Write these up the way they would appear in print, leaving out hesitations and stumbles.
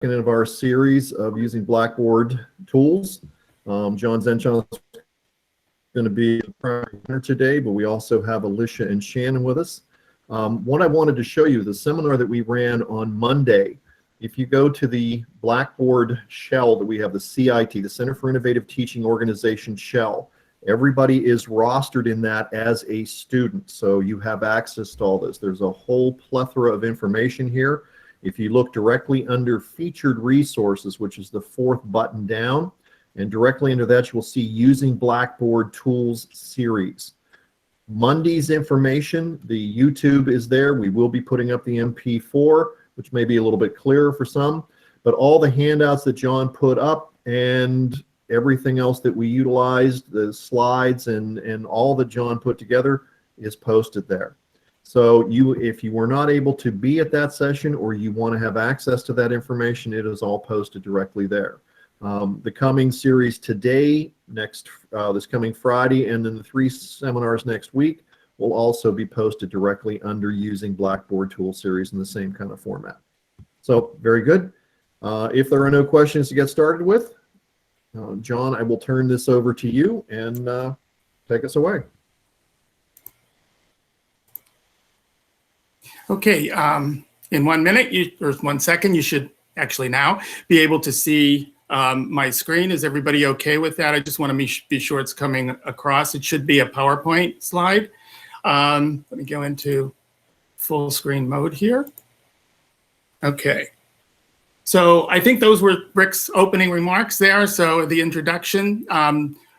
of our series of using Blackboard tools. John Zenchon is going to be the primary today, but we also have Alicia and Shannon with us. What I wanted to show you, the seminar that we ran on Monday, if you go to the Blackboard shell that we have, the CIT, the Center for Innovative Teaching Organization shell, everybody is rostered in that as a student, so you have access to all this. There's a whole plethora of information here. If you look directly under Featured Resources, which is the fourth button down, and directly under that you will see Using Blackboard Tools series. Monday's information, the YouTube is there. We will be putting up the MP4, which may be a little bit clearer for some, but all the handouts that John put up and everything else that we utilized, the slides and all that John put together is posted there. So if you were not able to be at that session or you want to have access to that information, it is all posted directly there. The coming series today, this coming Friday, and then the 3 seminars next week will also be posted directly under Using Blackboard Tool series in the same kind of format. So very good. If there are no questions to get started with, John, I will turn this over to you and take us away. Okay, in 1 minute, or 1 second, you should actually now be able to see my screen. Is everybody okay with that? I just want to be sure it's coming across. It should be a PowerPoint slide. Let me go into full screen mode here. Okay. So I think those were Rick's opening remarks there. So the introduction.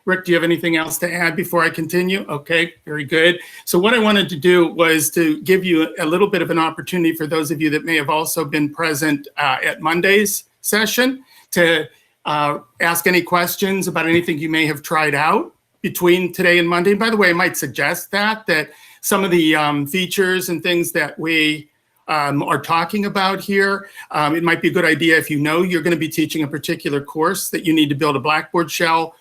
Rick, do you have anything else to add before I continue? Okay, very good. So what I wanted to do was to give you a little bit of an opportunity for those of you that may have also been present at Monday's session to ask any questions about anything you may have tried out between today and Monday. And by the way, I might suggest that some of the features and things that we are talking about here, it might be a good idea if you know you're going to be teaching a particular course that you need to build a Blackboard shell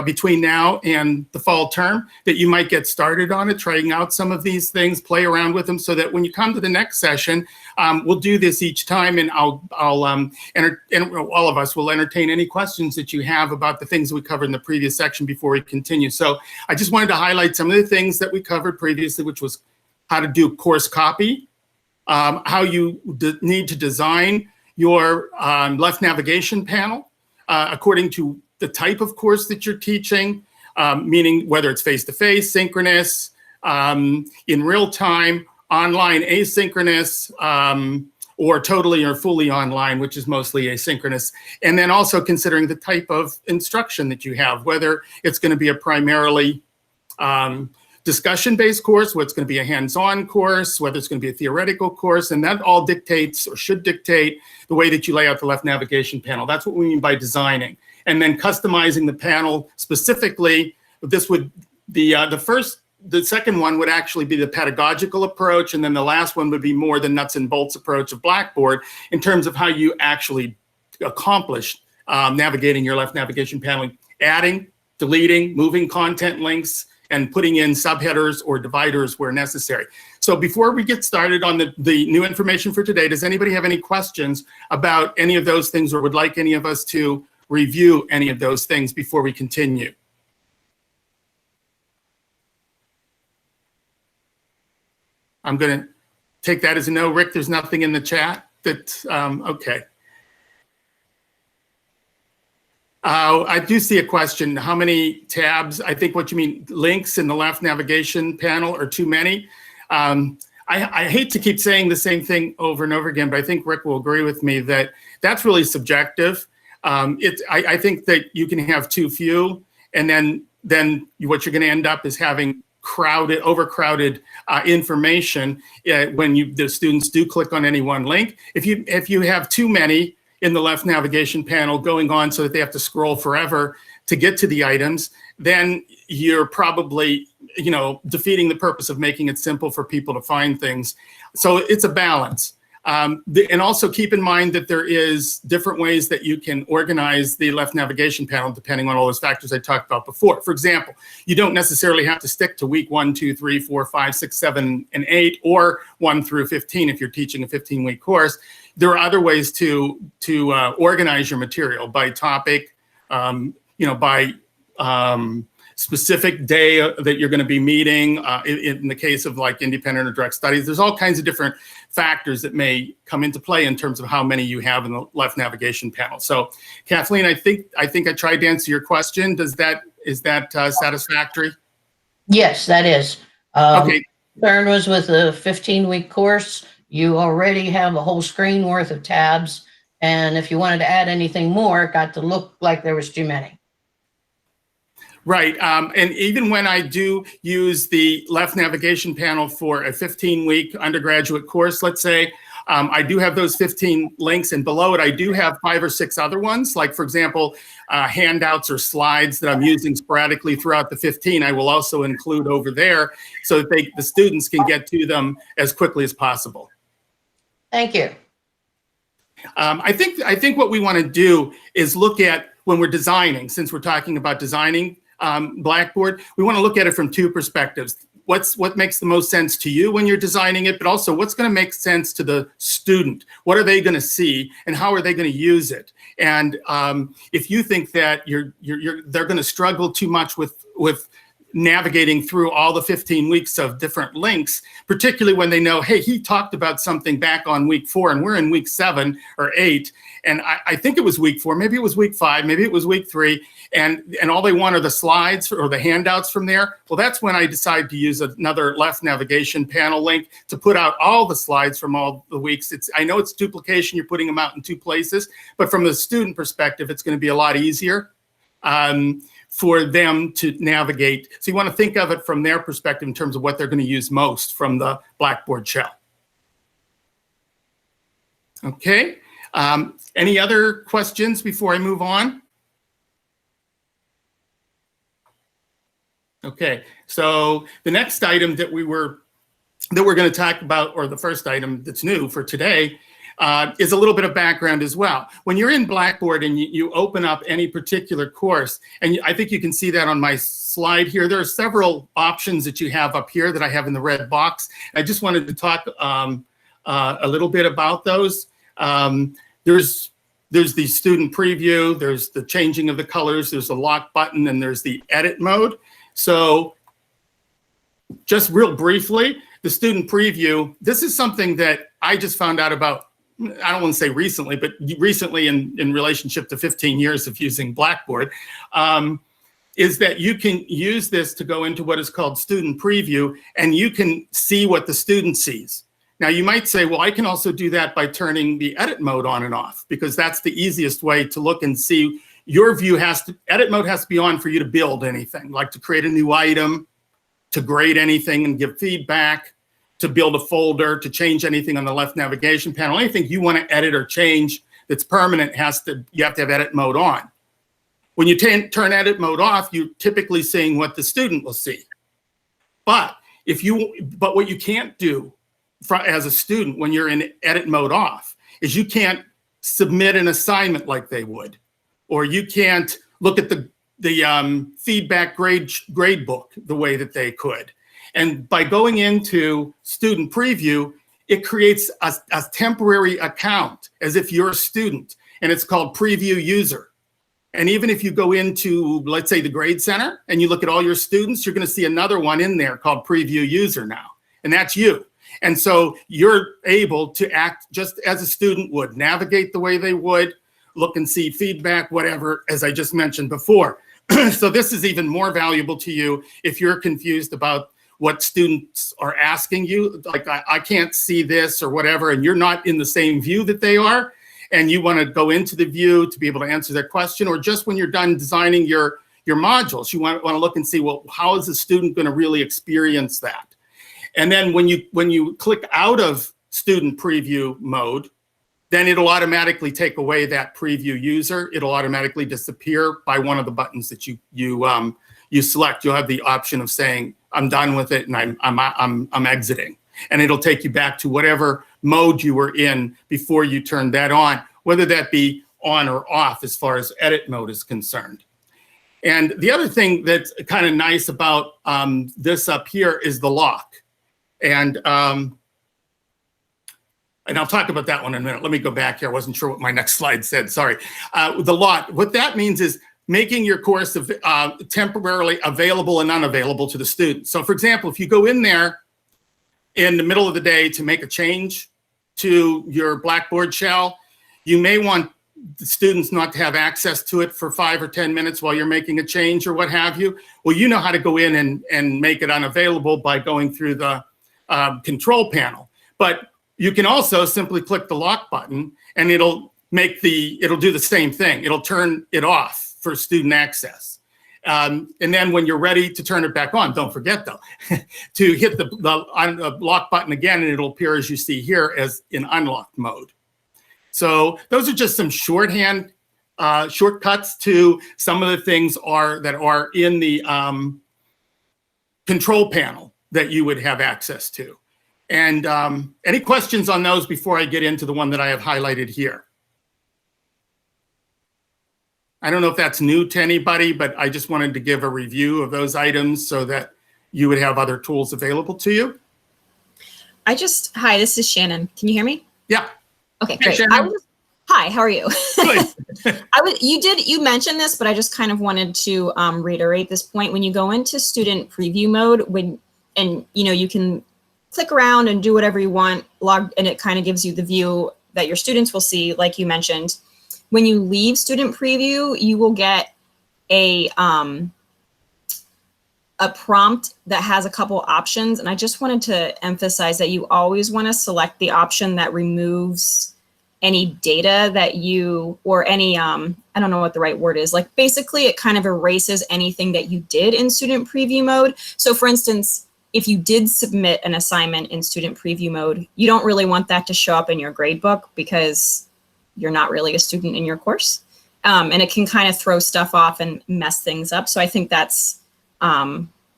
between now and the fall term, that you might get started on it, trying out some of these things, play around with them, so that when you come to the next session, we'll do this each time, and all of us will entertain any questions that you have about the things we covered in the previous section before we continue. So I just wanted to highlight some of the things that we covered previously, which was how to do course copy, how you need to design your left navigation panel according to the type of course that you're teaching, meaning whether it's face-to-face, synchronous, in real time, online, asynchronous, or totally or fully online, which is mostly asynchronous. And then also considering the type of instruction that you have, whether it's going to be a primarily discussion-based course, whether it's going to be a hands-on course, whether it's going to be a theoretical course, and that all dictates or should dictate the way that you lay out the left navigation panel. That's what we mean by designing. And then customizing the panel specifically. This would the second one would actually be the pedagogical approach, and then the last one would be more the nuts and bolts approach of Blackboard in terms of how you actually accomplish navigating your left navigation panel, adding, deleting, moving content links, and putting in subheaders or dividers where necessary. So before we get started on the new information for today, does anybody have any questions about any of those things, or would like any of us to review any of those things before we continue? I'm going to take that as a no. Rick, there's nothing in the chat that, okay. I do see a question. How many tabs? I think what you mean, links in the left navigation panel are too many. I hate to keep saying the same thing over and over again, but I think Rick will agree with me that that's really subjective. I think that you can have too few, and then what you're going to end up is having overcrowded information when the students do click on any one link. If you have too many in the left navigation panel going on so that they have to scroll forever to get to the items, then you're probably, defeating the purpose of making it simple for people to find things. So it's a balance. And also keep in mind that there is different ways that you can organize the left navigation panel depending on all those factors I talked about before. For example, you don't necessarily have to stick to week 1, 2, 3, 4, 5, 6, 7, and 8, or 1 through 15 if you're teaching a 15-week course. there are other ways to organize your material by topic, by specific day that you're going to be meeting. In the case of like independent or direct studies, there's all kinds of different factors that may come into play in terms of how many you have in the left navigation panel. So Kathleen, I think I tried to answer your question. Is that satisfactory? Yes, that is. Okay. Concern was with a 15-week course, you already have a whole screen worth of tabs. And if you wanted to add anything more, it got to look like there was too many. Right. And even when I do use the left navigation panel for a 15-week undergraduate course, let's say, I do have those 15 links, and below it, I do have 5 or 6 other ones. Like, for example, handouts or slides that I'm using sporadically throughout the 15, I will also include over there so that the students can get to them as quickly as possible. Thank you. I think what we want to do is look at when we're designing, since we're talking about designing Blackboard, we want to look at it from 2 perspectives. What makes the most sense to you when you're designing it, but also what's going to make sense to the student? What are they going to see, and how are they going to use it? And if you think that they're going to struggle too much with navigating through all the 15 weeks of different links, particularly when they know, hey, he talked about something back on week 4 and we're in week 7 or 8. And I think it was week 4, maybe it was week 5, maybe it was week 3. And all they want are the slides or the handouts from there. Well, that's when I decide to use another left navigation panel link to put out all the slides from all the weeks. I know it's duplication, you're putting them out in 2 places, but from the student perspective, it's going to be a lot easier for them to navigate. So you want to think of it from their perspective in terms of what they're going to use most from the Blackboard shell. Okay. Any other questions before I move on? Okay, so the next item that we're going to talk about, or the first item that's new for today, is a little bit of background as well. When you're in Blackboard and you open up any particular course, and I think you can see that on my slide here, there are several options that you have up here that I have in the red box. I just wanted to talk a little bit about those. There's the student preview, there's the changing of the colors, there's the lock button, and there's the edit mode. So just real briefly, the student preview, this is something that I just found out about, I don't want to say recently, but recently in relationship to 15 years of using Blackboard, is that you can use this to go into what is called student preview, and you can see what the student sees. Now you might say, well, I can also do that by turning the edit mode on and off, because that's the easiest way to look and see. Your view edit mode has to be on for you to build anything, like to create a new item, to grade anything and give feedback, to build a folder, to change anything on the left navigation panel. Anything you want to edit or change that's permanent, you have to have edit mode on. When you turn edit mode off, you're typically seeing what the student will see. But what you can't do as a student when you're in edit mode off is you can't submit an assignment like they would, or you can't look at the feedback grade book the way that they could. And by going into student preview, it creates a temporary account as if you're a student, and it's called preview user. And even if you go into, let's say, the grade center and you look at all your students, you're going to see another one in there called preview user now, and that's you. And so you're able to act just as a student would, navigate the way they would, look and see feedback, whatever, as I just mentioned before. So this is even more valuable to you if you're confused about what students are asking you, like I can't see this or whatever, and you're not in the same view that they are, and you want to go into the view to be able to answer their question, or just when you're done designing your modules, you want to look and see, well, how is the student going to really experience that? And then when you click out of student preview mode, then it'll automatically take away that preview user. It'll automatically disappear by one of the buttons that you select. You'll have the option of saying, I'm done with it and I'm exiting. And it'll take you back to whatever mode you were in before you turned that on, whether that be on or off as far as edit mode is concerned. And the other thing that's kind of nice about this up here is the lock. And and I'll talk about that one in a minute. Let me go back here. I wasn't sure what my next slide said. Sorry. The lot, what that means is making your course temporarily available and unavailable to the student. So for example, if you go in there in the middle of the day to make a change to your Blackboard shell, you may want the students not to have access to it for 5 or 10 minutes while you're making a change or what have you. Well, you know how to go in and make it unavailable by going through the control panel. But you can also simply click the lock button and it'll do the same thing. It'll turn it off for student access. And then when you're ready to turn it back on, don't forget though, to hit the lock button again, and it'll appear as you see here as in unlocked mode. So those are just some shorthand shortcuts to some of the things that are in the control panel that you would have access to. And any questions on those before I get into the one that I have highlighted here? I don't know if that's new to anybody, but I just wanted to give a review of those items so that you would have other tools available to you. Hi, this is Shannon. Can you hear me? Yeah. Okay, Hey, great. Hi, how are you? Good. You mentioned this, but I just kind of wanted to reiterate this point. When you go into student preview mode, you can click around and do whatever you want, and it kind of gives you the view that your students will see, like you mentioned. When you leave student preview, you will get a prompt that has a couple options. And I just wanted to emphasize that you always want to select the option that removes any data that or any, I don't know what the right word is. Like basically it kind of erases anything that you did in student preview mode. So for instance, if you did submit an assignment in student preview mode, you don't really want that to show up in your grade book because you're not really a student in your course. And it can kind of throw stuff off and mess things up. So I think that's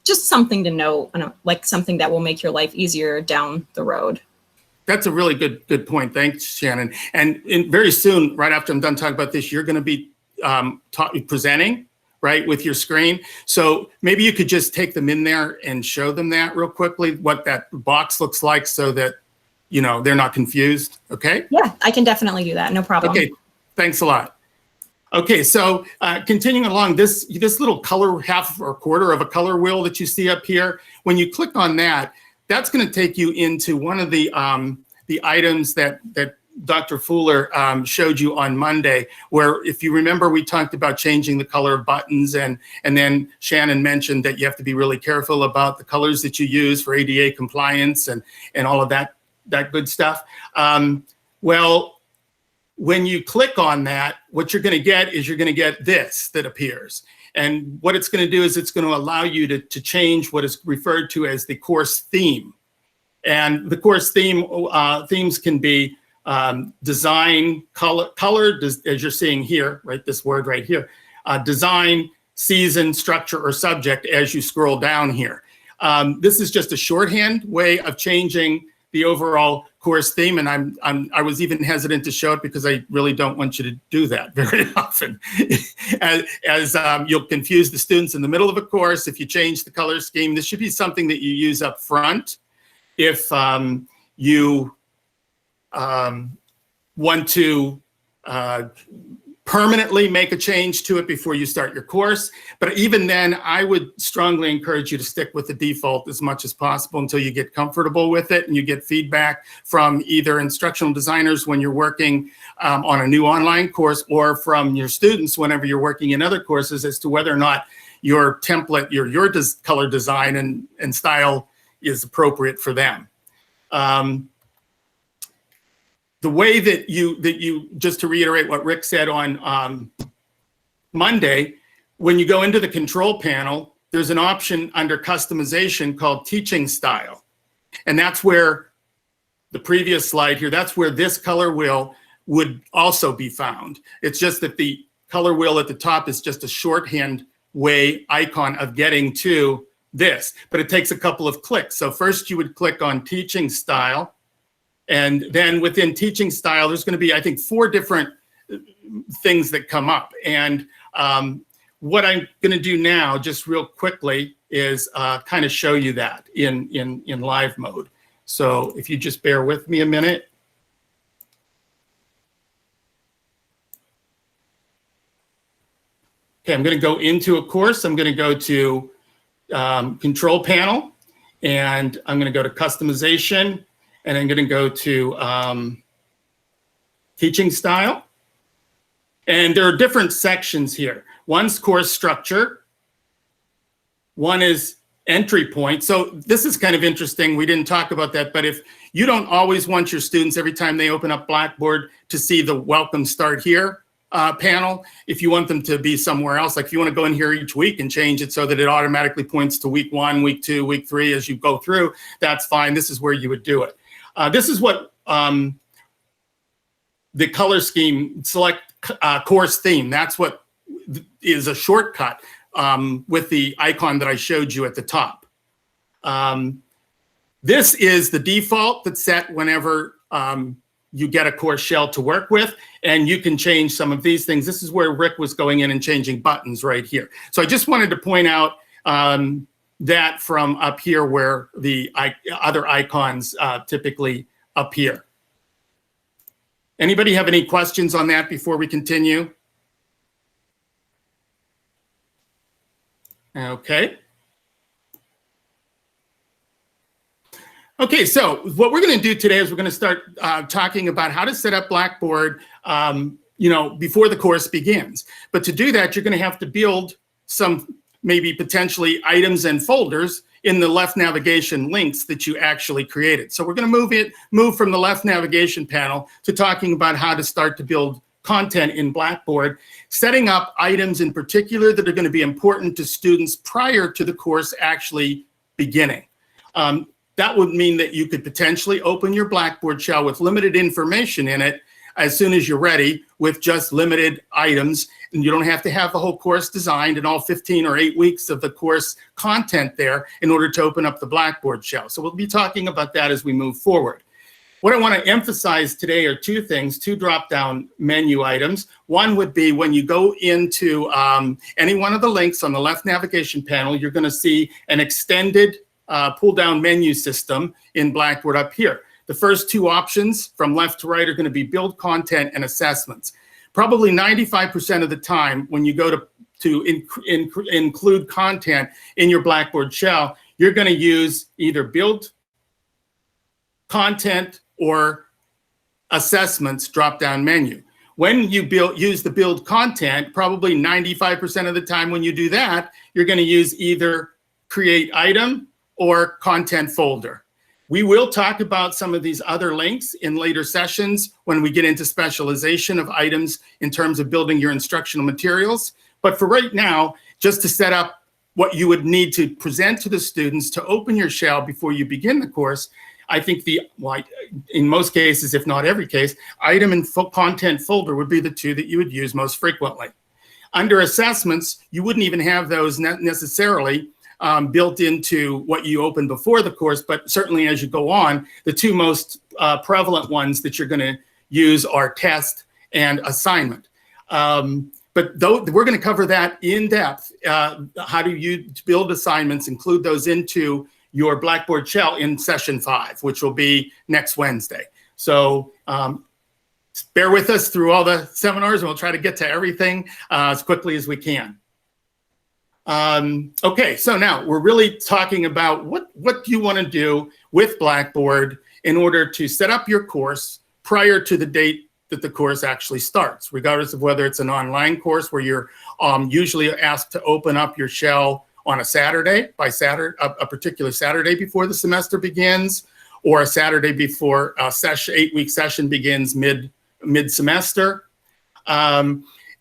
just something to know, like something that will make your life easier down the road. That's a really good point. Thanks, Shannon. And very soon, right after I'm done talking about this, you're going to be presenting, right, with your screen. So maybe you could just take them in there and show them that real quickly, what that box looks like so that, they're not confused. Okay? Yeah, I can definitely do that. No problem. Okay, thanks a lot. Okay, so continuing along, this little color, half or quarter of a color wheel that you see up here, when you click on that, that's going to take you into one of the items that Dr. Fuller showed you on Monday, where if you remember, we talked about changing the color of buttons, and then Shannon mentioned that you have to be really careful about the colors that you use for ADA compliance and all of that good stuff. Well, when you click on that, what you're going to get is you're going to get this that appears. And what it's going to do is it's going to allow you to change what is referred to as the course theme. And the course themes can be design, color, as you're seeing here, right? This word right here, design, season, structure, or subject as you scroll down here. This is just a shorthand way of changing the overall course theme, and I was even hesitant to show it because I really don't want you to do that very often, as you'll confuse the students in the middle of a course if you change the color scheme. This should be something that you use up front if you want to permanently make a change to it before you start your course. But even then, I would strongly encourage you to stick with the default as much as possible until you get comfortable with it and you get feedback from either instructional designers when you're working on a new online course, or from your students whenever you're working in other courses as to whether or not your template, your color design and style is appropriate for them. The way that you, just to reiterate what Rick said on Monday, when you go into the control panel, there's an option under customization called teaching style. And that's where the previous slide here, that's where this color wheel would also be found. It's just that the color wheel at the top is just a shorthand way icon of getting to this, but it takes a couple of clicks. So first you would click on teaching style. And then within teaching style, there's going to be, I think, 4 different things that come up. And what I'm going to do now, just real quickly, is kind of show you that in live mode. So if you just bear with me a minute. Okay, I'm going to go into a course. I'm going to go to control panel, and I'm going to go to customization, and I'm going to go to teaching style. And there are different sections here. One's course structure. One is entry point. So this is kind of interesting. We didn't talk about that, but if you don't always want your students every time they open up Blackboard to see the welcome start here panel, if you want them to be somewhere else, like if you want to go in here each week and change it so that it automatically points to week 1, week 2, week 3 as you go through, that's fine. This is where you would do it. This is what the color scheme, select course theme. That's what is a shortcut with the icon that I showed you at the top. This is the default that's set whenever you get a course shell to work with, and you can change some of these things. This is where Rick was going in and changing buttons right here. So I just wanted to point out that from up here where the other icons typically appear. Anybody have any questions on that before we continue? Okay. Okay, so what we're going to do today is we're going to start talking about how to set up Blackboard, before the course begins. But to do that, you're going to have to build some maybe potentially items and folders in the left navigation links that you actually created. So we're going to move from the left navigation panel to talking about how to start to build content in Blackboard, setting up items in particular that are going to be important to students prior to the course actually beginning. That would mean that you could potentially open your Blackboard shell with limited information in it as soon as you're ready with just limited items. And you don't have to have the whole course designed and all 15 or 8 weeks of the course content there in order to open up the Blackboard shell. So we'll be talking about that as we move forward. What I want to emphasize today are two things, two drop-down menu items. One would be when you go into any one of the links on the left navigation panel, you're going to see an extended pull-down menu system in Blackboard up here. The first two options from left to right are going to be build content and assessments. Probably 95% of the time when you go to include content in your Blackboard shell, you're going to use either build content or assessments drop-down menu. When you use the build content, probably 95% of the time when you do that, you're going to use either create item or content folder. We will talk about some of these other links in later sessions when we get into specialization of items in terms of building your instructional materials. But for right now, just to set up what you would need to present to the students to open your shell before you begin the course, I think in most cases, if not every case, item and content folder would be the two that you would use most frequently. Under assessments, you wouldn't even have those necessarily built into what you open before the course, but certainly as you go on, the two most prevalent ones that you're going to use are test and assignment. But though we're going to cover that in depth, how do you build assignments, include those into your Blackboard shell in session 5, which will be next Wednesday. So bear with us through all the seminars, and we'll try to get to everything as quickly as we can. Okay, so now we're really talking about what do you want to do with Blackboard in order to set up your course prior to the date that the course actually starts, regardless of whether it's an online course where you're usually asked to open up your shell on a Saturday, a particular Saturday before the semester begins, or a Saturday before a 8-week session begins mid-semester.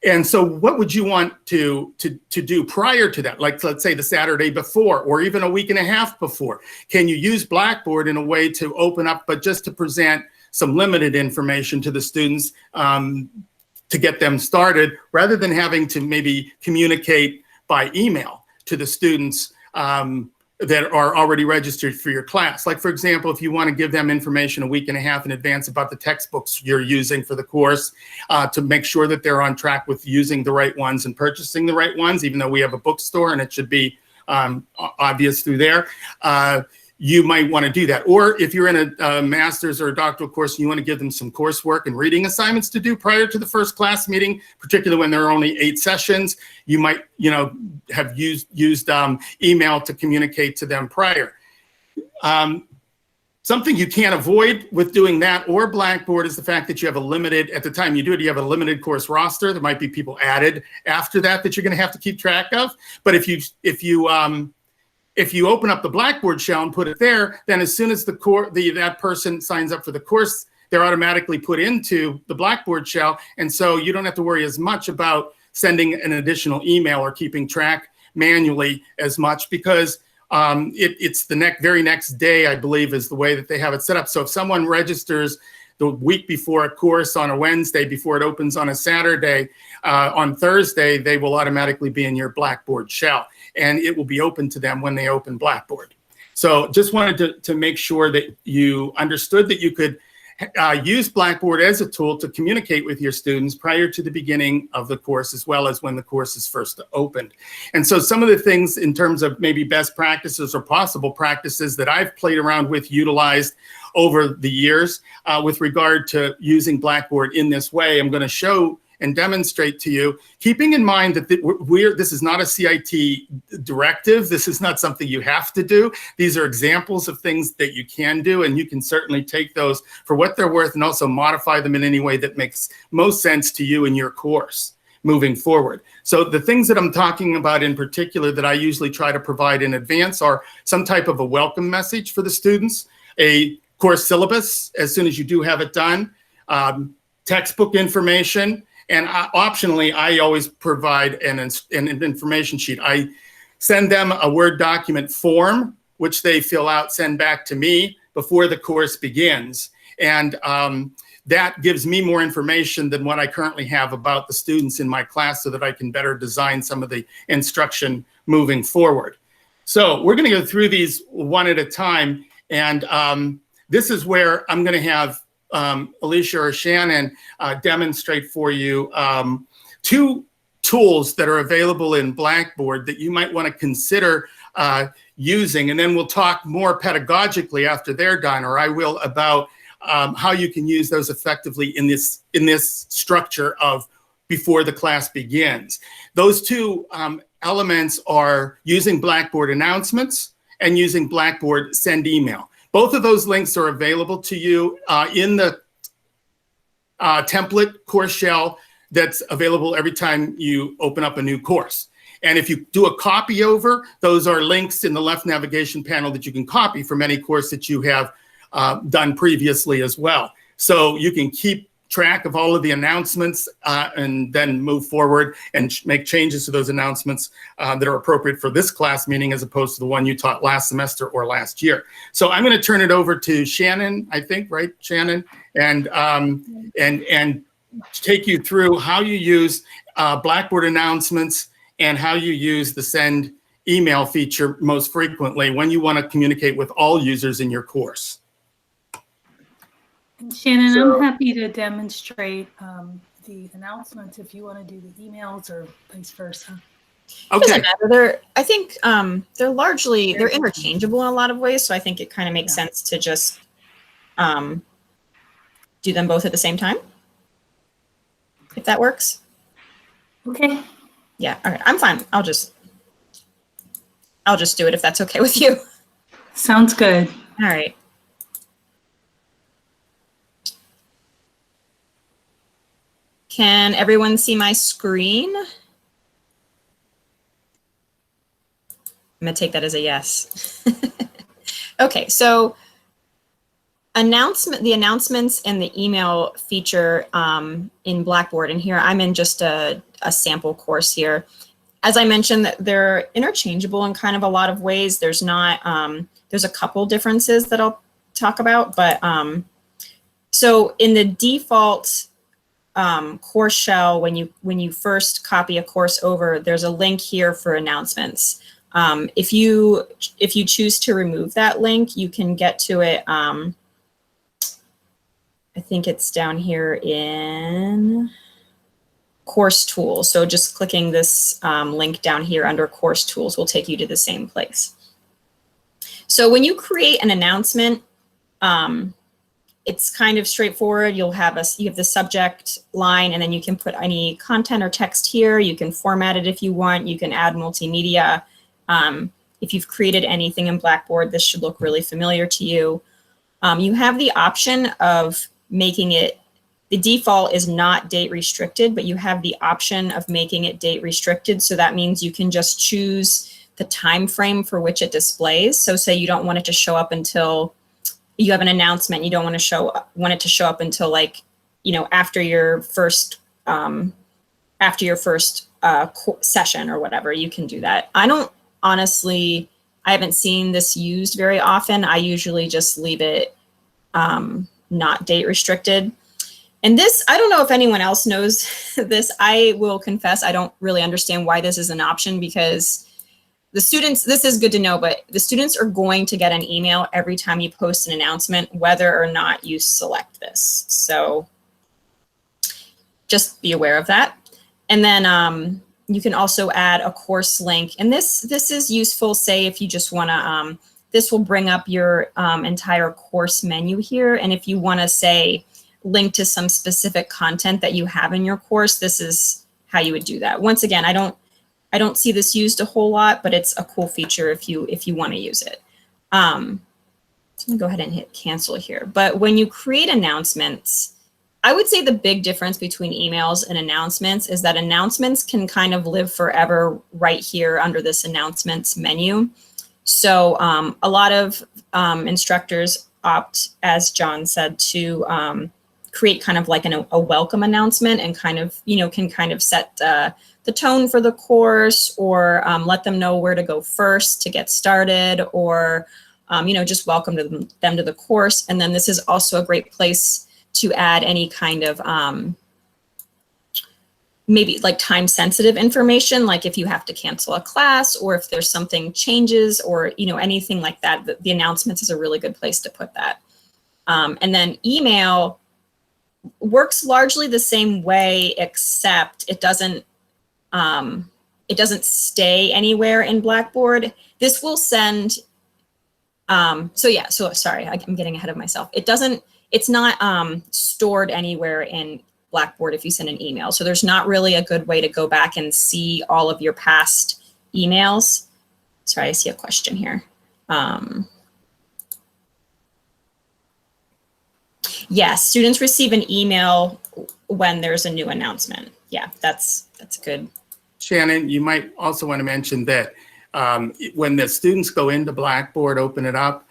And so what would you want to do prior to that? Like, let's say the Saturday before, or even a week and a half before. Can you use Blackboard in a way to open up, but just to present some limited information to the students to get them started, rather than having to maybe communicate by email to the students that are already registered for your class? Like, for example, if you want to give them information a week and a half in advance about the textbooks you're using for the course, to make sure that they're on track with using the right ones and purchasing the right ones, even though we have a bookstore and it should be obvious through there. you might want to do that. Or if you're in a master's or a doctoral course, and you want to give them some coursework and reading assignments to do prior to the first class meeting, particularly when there are only 8 sessions, you might, have used email to communicate to them prior. Something you can't avoid with doing that or Blackboard is the fact that you have a limited, at the time you do it, you have a limited course roster. There might be people added after that you're going to have to keep track of. But if you open up the Blackboard shell and put it there, then as soon as that person signs up for the course, they're automatically put into the Blackboard shell. And so you don't have to worry as much about sending an additional email or keeping track manually as much, because it's the very next day, I believe, is the way that they have it set up. So if someone registers the week before a course on a Wednesday before it opens on a Saturday, on Thursday, they will automatically be in your Blackboard shell, and it will be open to them when they open Blackboard. So just wanted to make sure that you understood that you could use Blackboard as a tool to communicate with your students prior to the beginning of the course, as well as when the course is first opened. And so some of the things in terms of maybe best practices or possible practices that I've played around with, utilized over the years with regard to using Blackboard in this way, I'm going to show and demonstrate to you, keeping in mind that this is not a CIT directive. This is not something you have to do. These are examples of things that you can do, and you can certainly take those for what they're worth and also modify them in any way that makes most sense to you in your course moving forward. So the things that I'm talking about in particular that I usually try to provide in advance are some type of a welcome message for the students, a course syllabus as soon as you do have it done, textbook information, and optionally, I always provide an information sheet. I send them a Word document form, which they fill out, send back to me before the course begins. And that gives me more information than what I currently have about the students in my class, so that I can better design some of the instruction moving forward. So we're going to go through these one at a time. And this is where I'm going to have Alicia or Shannon demonstrate for you 2 tools that are available in Blackboard that you might want to consider using. And then we'll talk more pedagogically after they're done, or I will, about how you can use those effectively in this structure of before the class begins. Those 2 elements are using Blackboard announcements and using Blackboard send email. Both of those links are available to you in the template course shell that's available every time you open up a new course. And if you do a copy over, those are links in the left navigation panel that you can copy from any course that you have done previously as well. So you can keep track of all of the announcements and then move forward and make changes to those announcements that are appropriate for this class meeting, as opposed to the one you taught last semester or last year. So I'm going to turn it over to Shannon, I think, right, Shannon, and take you through how you use Blackboard announcements and how you use the send email feature most frequently when you want to communicate with all users in your course. Shannon, I'm happy to demonstrate the announcements if you want to do the emails, or vice versa. Okay. Doesn't matter. I think they're interchangeable in a lot of ways. So I think it kind of makes sense to just do them both at the same time, if that works. Okay. Yeah. All right. I'm fine. I'll just do it if that's okay with you. Sounds good. All right. Can everyone see my screen? I'm going to take that as a yes. Okay, so the announcements and the email feature in Blackboard, and here I'm in just a sample course here. As I mentioned, they're interchangeable in kind of a lot of ways. There's a couple differences that I'll talk about, but so in the default course shell, when you first copy a course over, there's a link here for announcements. If you choose to remove that link, you can get to it. I think it's down here in course tools. So just clicking this link down here under course tools will take you to the same place. So when you create an announcement, it's kind of straightforward. You have the subject line, and then you can put any content or text here. You can format it if you want. You can add multimedia. If you've created anything in Blackboard, this should look really familiar to you. You have the option of making it, the default is not date restricted, but you have the option of making it date restricted. So that means you can just choose the time frame for which it displays. So say you don't want it to show up until you have an announcement, you don't want it to show up until, like, you know, after your first session or whatever. You can do that. I haven't seen this used very often. I usually just leave it not date restricted. And this, I don't know if anyone else knows this. I will confess, I don't really understand why this is an option, because the students, this is good to know, but the students are going to get an email every time you post an announcement, whether or not you select this. So just be aware of that. And then you can also add a course link. And this is useful, say, if you just want to, this will bring up your entire course menu here. And if you want to, say, link to some specific content that you have in your course, this is how you would do that. Once again, I don't see this used a whole lot, but it's a cool feature if you want to use it. So I'm gonna go ahead and hit cancel here. But when you create announcements, I would say the big difference between emails and announcements is that announcements can kind of live forever right here under this announcements menu. So a lot of instructors opt, as John said, to create kind of like a welcome announcement, and kind of, you know, can kind of set the tone for the course, or let them know where to go first to get started, or you know, just welcome them to the course. And then this is also a great place to add any kind of maybe like time sensitive information, like if you have to cancel a class, or if there's something changes, or, you know, anything like that. The announcements is a really good place to put that. And then email works largely the same way, except it doesn't stay anywhere in Blackboard. This will send, so sorry, I'm getting ahead of myself. It's not stored anywhere in Blackboard if you send an email. So there's not really a good way to go back and see all of your past emails. Sorry, I see a question here. Yes, students receive an email when there's a new announcement. Yeah, that's good. Shannon, you might also want to mention that when the students go into Blackboard, open it up,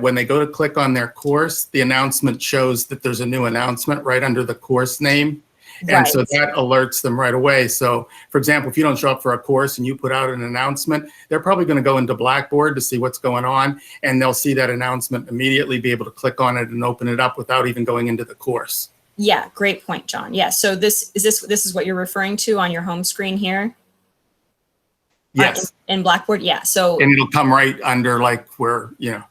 when they go to click on their course, the announcement shows that there's a new announcement right under the course name. And Right. so that alerts them right away. So for example, if you don't show up for a course and you put out an announcement, they're probably going to go into Blackboard to see what's going on, and they'll see that announcement immediately, be able to click on it and open it up without even going into the course. Yeah, great point, John. Yeah, so this is what you're referring to on your home screen here? Yes. In Blackboard, yeah. So And it'll come right under, like, where, you know.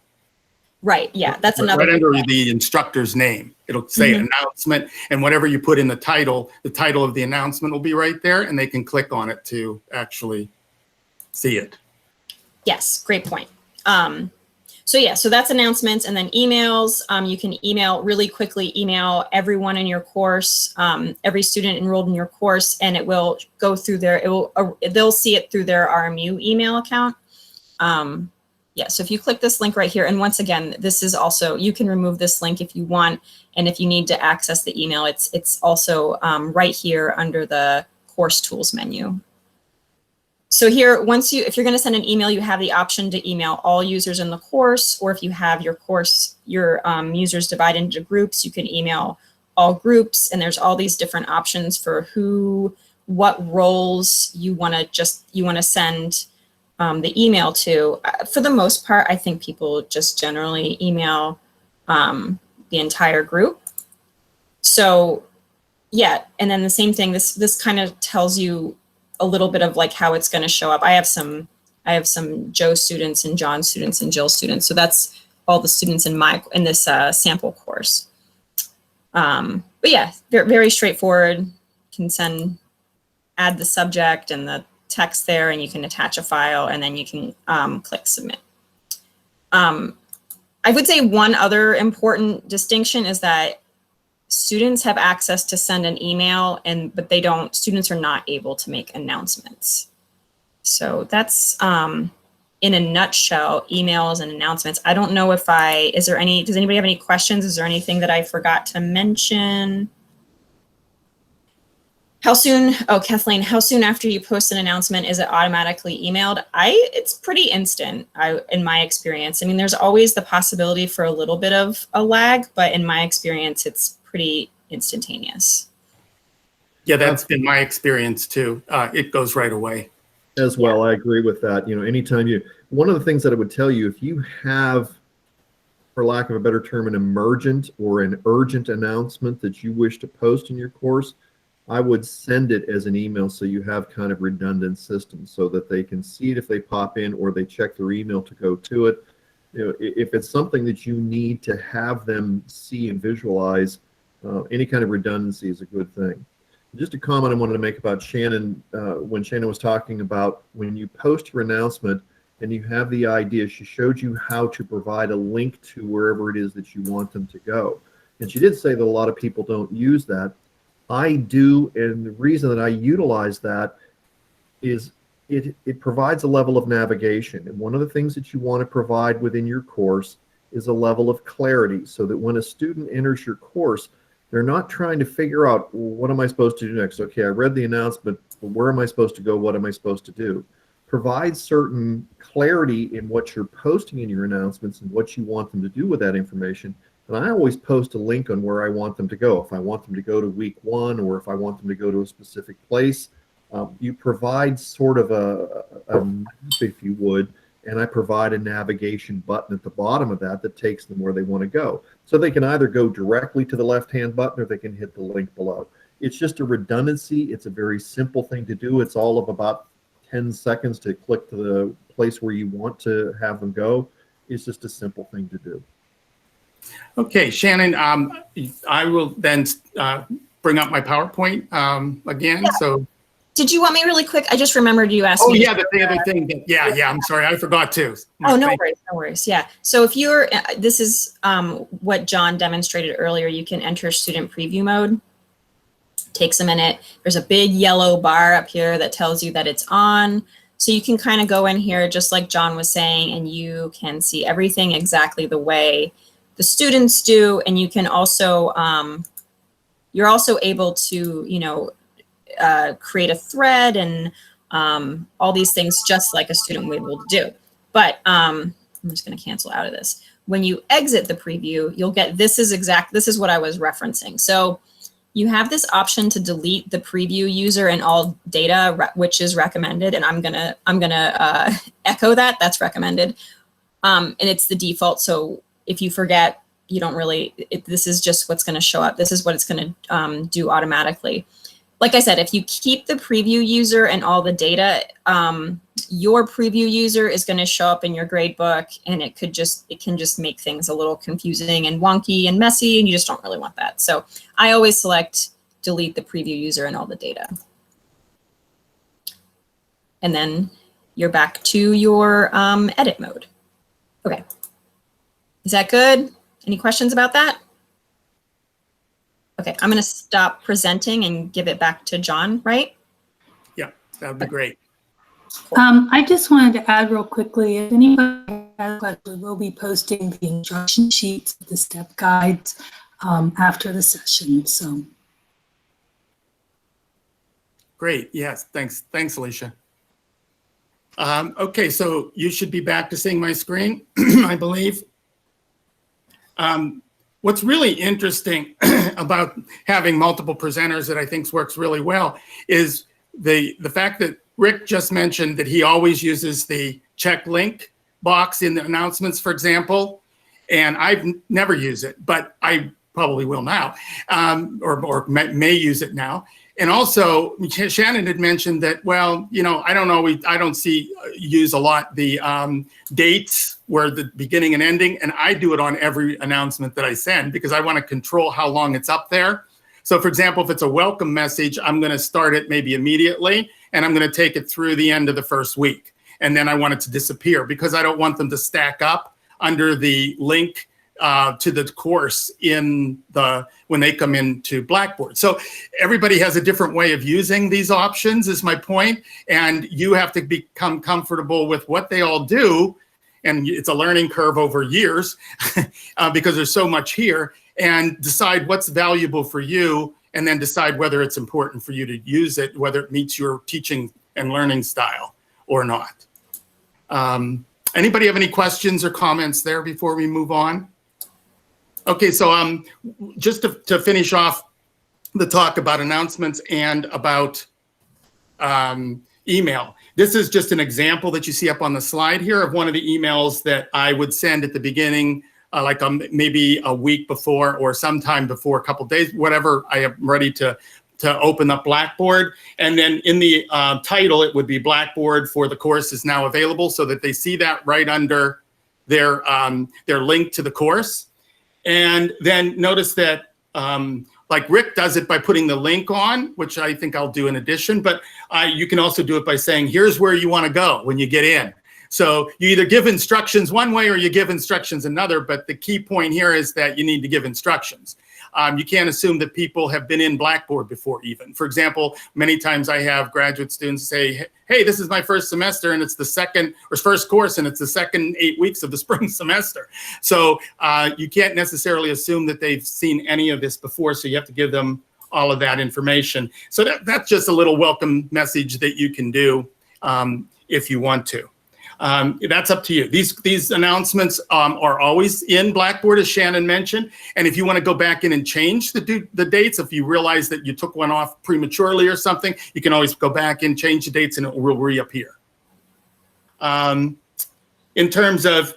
right, yeah, that's another Right good under point. the instructor's name. It'll say announcement, and whatever you put in the title of the announcement will be right there, and they can click on it to actually see it. Yes, great point. So yeah, so that's announcements, and then emails. You can really quickly email everyone in your course, every student enrolled in your course, and it will go through they'll see it through their RMU email account. Yeah, so if you click this link right here, and once again, this is also, you can remove this link if you want, and if you need to access the email, it's also right here under the course tools menu. So here, if you're going to send an email, you have the option to email all users in the course, or if you have your users divided into groups, you can email all groups, and there's all these different options for what roles you want to send the email to. For the most part, I think people just generally email the entire group. So yeah, and then the same thing, this kind of tells you a little bit of like how it's going to show up. I have some Joe students and John students and Jill students. So that's all the students in this sample course. But yeah, very straightforward. You can add the subject and the text there, and you can attach a file, and then you can click submit. I would say one other important distinction is that students have access to send an email, but students are not able to make announcements. So that's, in a nutshell, emails and announcements. I don't know if does anybody have any questions? Is there anything that I forgot to mention? How soon, Kathleen, how soon after you post an announcement is it automatically emailed? It's pretty instant, in my experience. I mean, there's always the possibility for a little bit of a lag, but in my experience, it's pretty instantaneous. Yeah, that's been my experience too. It goes right away. As well, I agree with that. Anytime one of the things that I would tell you, if you have, for lack of a better term, an emergent or an urgent announcement that you wish to post in your course, I would send it as an email so you have kind of redundant systems so that they can see it if they pop in or they check their email to go to it. If it's something that you need to have them see and visualize, any kind of redundancy is a good thing. Just a comment I wanted to make about Shannon, when Shannon was talking about when you post your announcement and you have the idea, she showed you how to provide a link to wherever it is that you want them to go. And she did say that a lot of people don't use that. I do, and the reason that I utilize that is it provides a level of navigation. And one of the things that you want to provide within your course is a level of clarity so that when a student enters your course, they're not trying to figure out, well, what am I supposed to do next? Okay, I read the announcement, but where am I supposed to go? What am I supposed to do? Provide certain clarity in what you're posting in your announcements and what you want them to do with that information. And I always post a link on where I want them to go. If I want them to go to week 1 or if I want them to go to a specific place, you provide sort of a map, if you would, and I provide a navigation button at the bottom of that takes them where they want to go. So they can either go directly to the left-hand button or they can hit the link below. It's just a redundancy. It's a very simple thing to do. It's all of about 10 seconds to click to the place where you want to have them go. It's just a simple thing to do. Okay, Shannon, I will then bring up my PowerPoint again. Yeah. So. Did you want me really quick? I just remembered you asked me. Oh yeah, the other thing. Yeah. I'm sorry, I forgot too. Oh, no worries. Yeah. So if you're, this is what John demonstrated earlier. You can enter student preview mode. Takes a minute. There's a big yellow bar up here that tells you that it's on. So you can kind of go in here, just like John was saying, and you can see everything exactly the way the students do. And you can also, you're also able to, create a thread and all these things just like a student would be able to do. But I'm just going to cancel out of this. When you exit the preview, you'll get this is what I was referencing. So you have this option to delete the preview user and all data, which is recommended. And I'm gonna echo that. That's recommended. And it's the default. So if you forget, you don't really. This is just what's going to show up. This is what it's going to do automatically. Like I said, if you keep the preview user and all the data, your preview user is going to show up in your gradebook, and it can just make things a little confusing and wonky and messy, and you just don't really want that. So I always select delete the preview user and all the data. And then you're back to your edit mode. Okay. Is that good? Any questions about that? Okay, I'm going to stop presenting and give it back to John, right? Yeah, that would be great. I just wanted to add real quickly, if anybody has questions, we'll be posting the instruction sheets, the step guides after the session. So Great. Yes. Thanks, Alicia. Okay, so you should be back to seeing my screen, I believe. What's really interesting about having multiple presenters that I think works really well is the fact that Rick just mentioned that he always uses the check link box in the announcements, for example, and I've never used it, but I probably will now, or may use it now. And also, Shannon had mentioned that, well, I don't use a lot the dates where the beginning and ending, and I do it on every announcement that I send because I want to control how long it's up there. So for example, if it's a welcome message, I'm going to start it maybe immediately, and I'm going to take it through the end of the first week. And then I want it to disappear because I don't want them to stack up. under the link to the course when they come into Blackboard. So everybody has a different way of using these options, is my point, and you have to become comfortable with what they all do, and it's a learning curve over years because there's so much here, and decide what's valuable for you, and then decide whether it's important for you to use it, whether it meets your teaching and learning style or not. Anybody have any questions or comments there before we move on? Okay, so just to finish off the talk about announcements and about email. This is just an example that you see up on the slide here of one of the emails that I would send at the beginning, like maybe a week before or sometime before, a couple days, whatever I am ready to open up Blackboard. And then in the title, it would be Blackboard for the course is now available, so that they see that right under their link to the course. And then notice that, like Rick does it by putting the link on, which I think I'll do in addition, but you can also do it by saying, here's where you want to go when you get in. So you either give instructions one way or you give instructions another, but the key point here is that you need to give instructions. You can't assume that people have been in Blackboard before even. For example, many times I have graduate students say, hey, this is my first semester and it's the first course and it's the second 8 weeks of the spring semester. So you can't necessarily assume that they've seen any of this before, so you have to give them all of that information. So that's just a little welcome message that you can do if you want to. That's up to you. These announcements are always in Blackboard, as Shannon mentioned. And if you want to go back in and change the dates, if you realize that you took one off prematurely or something, you can always go back and change the dates and it will reappear. In terms of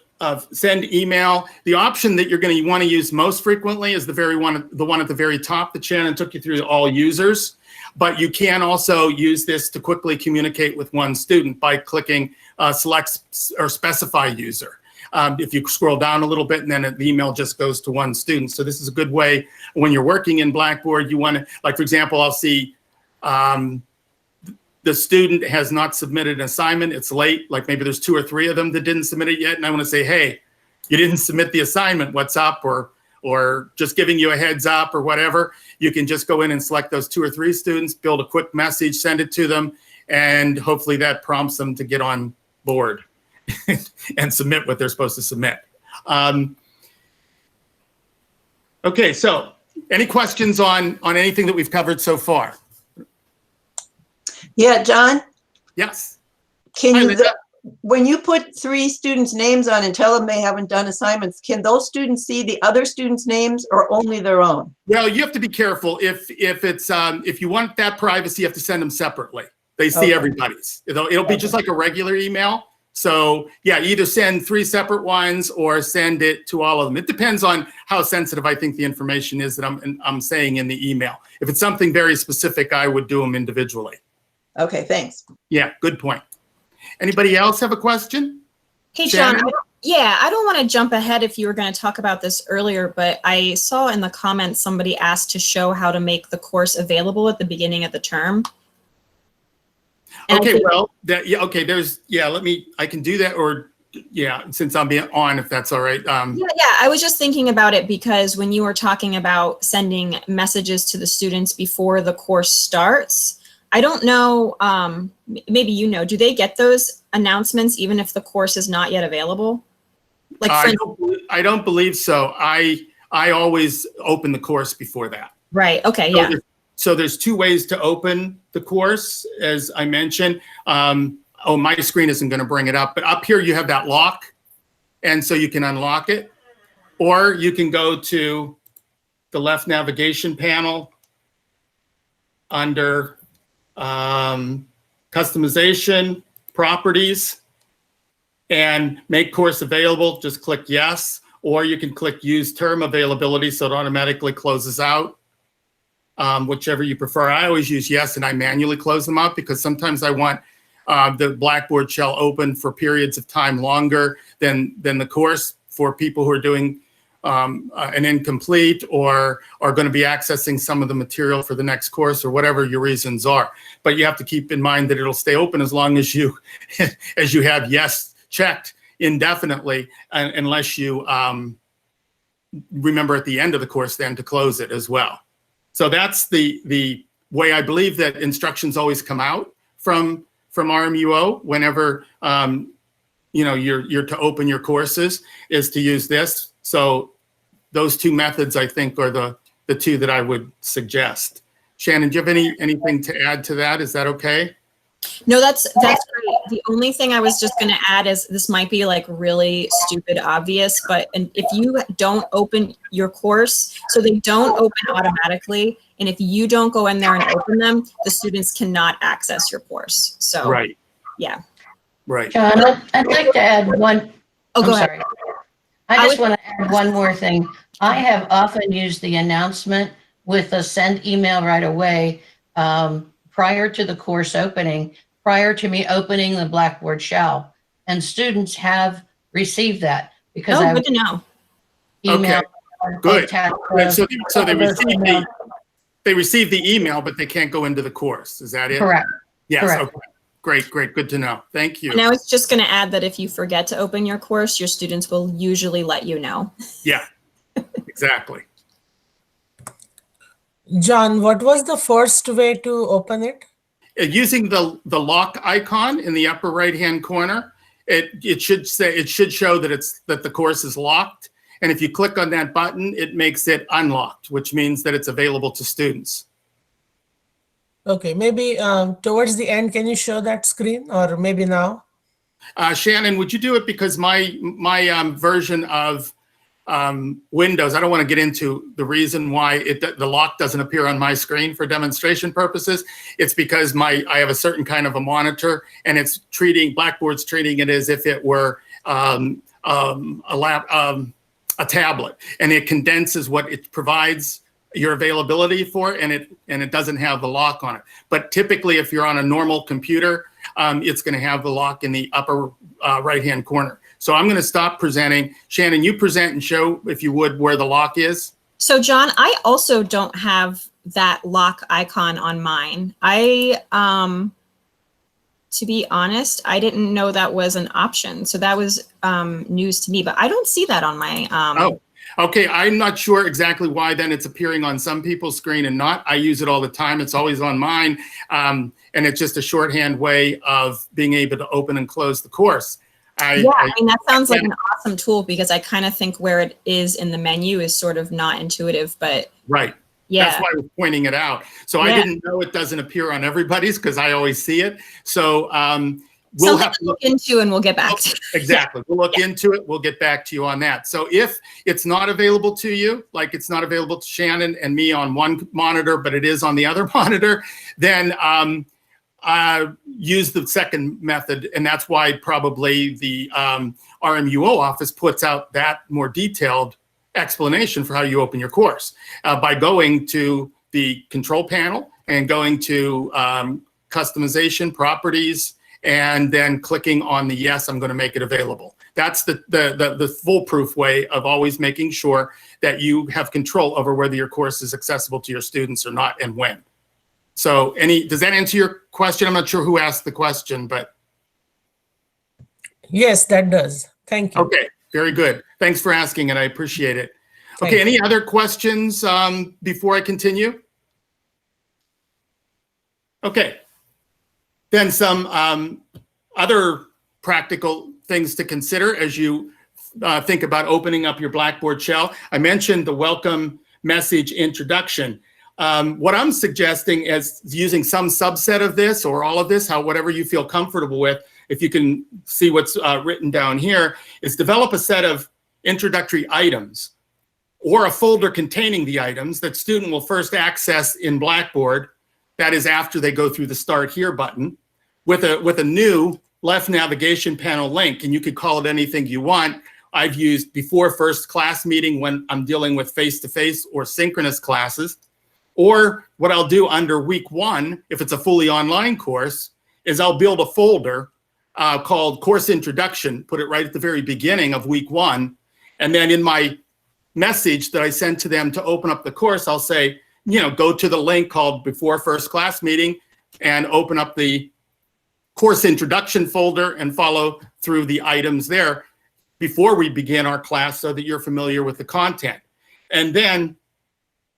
send email, the option that you're going to want to use most frequently is the one at the very top that Shannon took you through, all users. But you can also use this to quickly communicate with one student by clicking select or specify user. If you scroll down a little bit, and then the email just goes to one student. So this is a good way when you're working in Blackboard. You want to, like, for example, I'll see the student has not submitted an assignment. It's late. Like maybe there's 2 or 3 of them that didn't submit it yet. And I want to say, hey, you didn't submit the assignment. What's up? Or just giving you a heads up or whatever. You can just go in and select those 2 or 3 students, build a quick message, send it to them, and hopefully that prompts them to get on board and submit what they're supposed to submit. Okay, so any questions on anything that we've covered so far? Yeah, John, Yes. can Hi, you, Linda. when you put 3 students' names on and tell them they haven't done assignments, can those students see the other students' names or only their own? Well, you have to be careful. If you want that privacy, you have to send them separately. They see Okay. everybody's. It'll be just like a regular email. So yeah, either send 3 separate ones or send it to all of them. It depends on how sensitive I think the information is that I'm saying in the email. If it's something very specific, I would do them individually. Okay, thanks. Yeah, good point. Anybody else have a question? Hey, John. Shannon? I don't want to jump ahead if you were going to talk about this earlier, but I saw in the comments somebody asked to show how to make the course available at the beginning of the term. And I Okay, think- well, I can do that, or since I'm being on, if that's all right. Yeah, I was just thinking about it because when you were talking about sending messages to the students before the course starts, I don't know, maybe you know, do they get those announcements even if the course is not yet available? Like, I don't believe so. I always open the course before that. right, okay, yeah. So there's 2 ways to open the course, as I mentioned. My screen isn't going to bring it up, but up here you have that lock, and so you can unlock it, or you can go to the left navigation panel under customization, properties, and make course available. Just click yes, or you can click use term availability so it automatically closes out. Whichever you prefer. I always use yes, and I manually close them out because sometimes I want the Blackboard shell open for periods of time longer than the course for people who are doing an incomplete or are going to be accessing some of the material for the next course or whatever your reasons are. But you have to keep in mind that it'll stay open as long as you have yes checked indefinitely unless you remember at the end of the course then to close it as well. So that's the way I believe that instructions always come out from RMUO whenever you're to open your courses, is to use this. So those two methods, I think, are the two that I would suggest. Shannon, do you have anything to add to that? Is that okay? No, that's great. The only thing I was just going to add is, this might be like really stupid obvious, but if you don't open your course, so they don't open automatically, and if you don't go in there and open them, the students cannot access your course. So Right. Yeah. Right. John, I'd like to add one. Oh, go I'm ahead. sorry. I just want to add one more thing. I have often used the announcement with a send email right away prior to the course opening, prior to me opening the Blackboard shell. And students have received that because Oh, I've good to know. Okay, good. emailed. So they receive the email, but they can't go into the course. Is that it? Correct. Yes. Correct. Okay. Great. Good to know. Thank you. And I was just going to add that if you forget to open your course, your students will usually let you know. Yeah, exactly. John, what was the first way to open it? Using the lock icon in the upper right-hand corner, it should show that the course is locked. And if you click on that button, it makes it unlocked, which means that it's available to students. Okay, maybe towards the end, can you show that screen, or maybe now? Shannon, would you do it? Because my version of Windows, I don't want to get into the reason why the lock doesn't appear on my screen for demonstration purposes. It's because I have a certain kind of a monitor, and Blackboard's treating it as if it were a tablet, and it condenses what it provides your availability for, and it doesn't have the lock on it. But typically, if you're on a normal computer, it's going to have the lock in the upper right-hand corner. So I'm going to stop presenting. Shannon, you present and show, if you would, where the lock is. So John, I also don't have that lock icon on mine. To be honest, I didn't know that was an option. So that was news to me, but I don't see that on my. Oh, okay. I'm not sure exactly why then it's appearing on some people's screen and not. I use it all the time. It's always on mine. And it's just a shorthand way of being able to open and close the course. I mean, that sounds like an awesome tool, because I kind of think where it is in the menu is sort of not intuitive, but right. Yeah. That's why I was pointing it out. So I didn't know it doesn't appear on everybody's, because I always see it. So we'll have to look into, and we'll get back to it. Exactly. We'll look into it. We'll get back to you on that. So if it's not available to you, like it's not available to Shannon and me on one monitor, but it is on the other monitor, then use the second method. And that's why probably the RMUO office puts out that more detailed explanation for how you open your course by going to the control panel and going to customization, properties, and then clicking on the yes, I'm going to make it available. That's the foolproof way of always making sure that you have control over whether your course is accessible to your students or not, and when. So does that answer your question? I'm not sure who asked the question, but. Yes, that does. Thank you. Okay, very good. Thanks for asking, and I appreciate it. Okay, any other questions before I continue? Okay. Then some other practical things to consider as you think about opening up your Blackboard shell. I mentioned the welcome message introduction. What I'm suggesting is using some subset of this or all of this, whatever you feel comfortable with, if you can see what's written down here, is develop a set of introductory items or a folder containing the items that student will first access in Blackboard. That is after they go through the Start Here button with a new left navigation panel link, and you could call it anything you want. I've used before first class meeting when I'm dealing with face-to-face or synchronous classes. Or what I'll do under week 1, if it's a fully online course, is I'll build a folder called Course Introduction, put it right at the very beginning of week 1. And then in my message that I send to them to open up the course, I'll say, go to the link called Before First Class Meeting and open up the Course Introduction folder and follow through the items there. before we begin our class so that you're familiar with the content. And then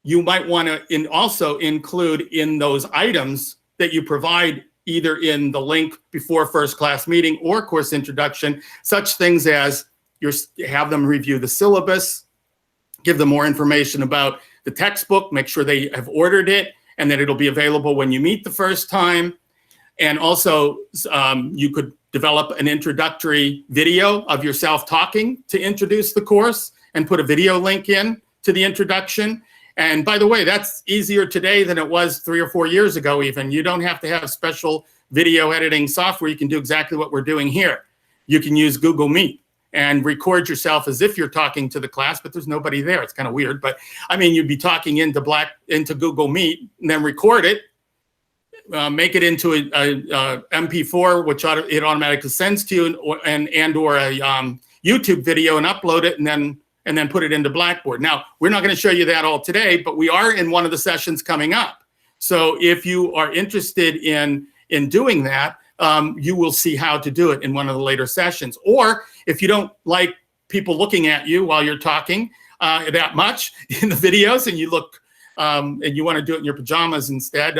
you might want to also include in those items that you provide either in the link before first class meeting or course introduction, such things as have them review the syllabus, give them more information about the textbook, make sure they have ordered it, and that it'll be available when you meet the first time. And also, you could develop an introductory video of yourself talking to introduce the course and put a video link in to the introduction. And by the way, that's easier today than it was 3 or 4 years ago even. You don't have to have special video editing software. You can do exactly what we're doing here. You can use Google Meet and record yourself as if you're talking to the class, but there's nobody there. It's kind of weird, but I mean, you'd be talking into Google Meet and then record it, make it into a MP4, which it automatically sends to you, and or a YouTube video and upload it, and then put it into Blackboard. Now, we're not going to show you that all today, but we are in one of the sessions coming up. So if you are interested in doing that, you will see how to do it in one of the later sessions. Or if you don't like people looking at you while you're talking that much in the videos, and you look and you want to do it in your pajamas instead,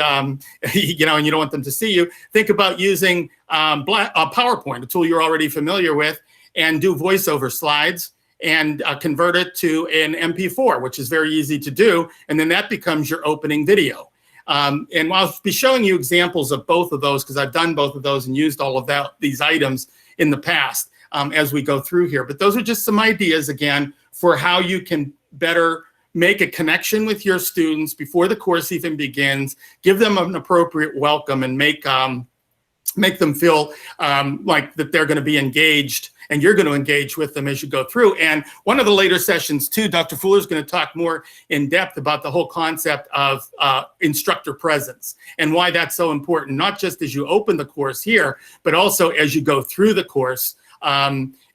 you know, and you don't want them to see you, think about using PowerPoint, a tool you're already familiar with, and do voiceover slides and convert it to an MP4, which is very easy to do. And then that becomes your opening video. And I'll be showing you examples of both of those because I've done both of those and used all of these items in the past as we go through here. But those are just some ideas, again, for how you can better make a connection with your students before the course even begins, give them an appropriate welcome, and make them feel like that they're going to be engaged, and you're going to engage with them as you go through. And one of the later sessions too, Dr. Fuller is going to talk more in depth about the whole concept of instructor presence and why that's so important, not just as you open the course here, but also as you go through the course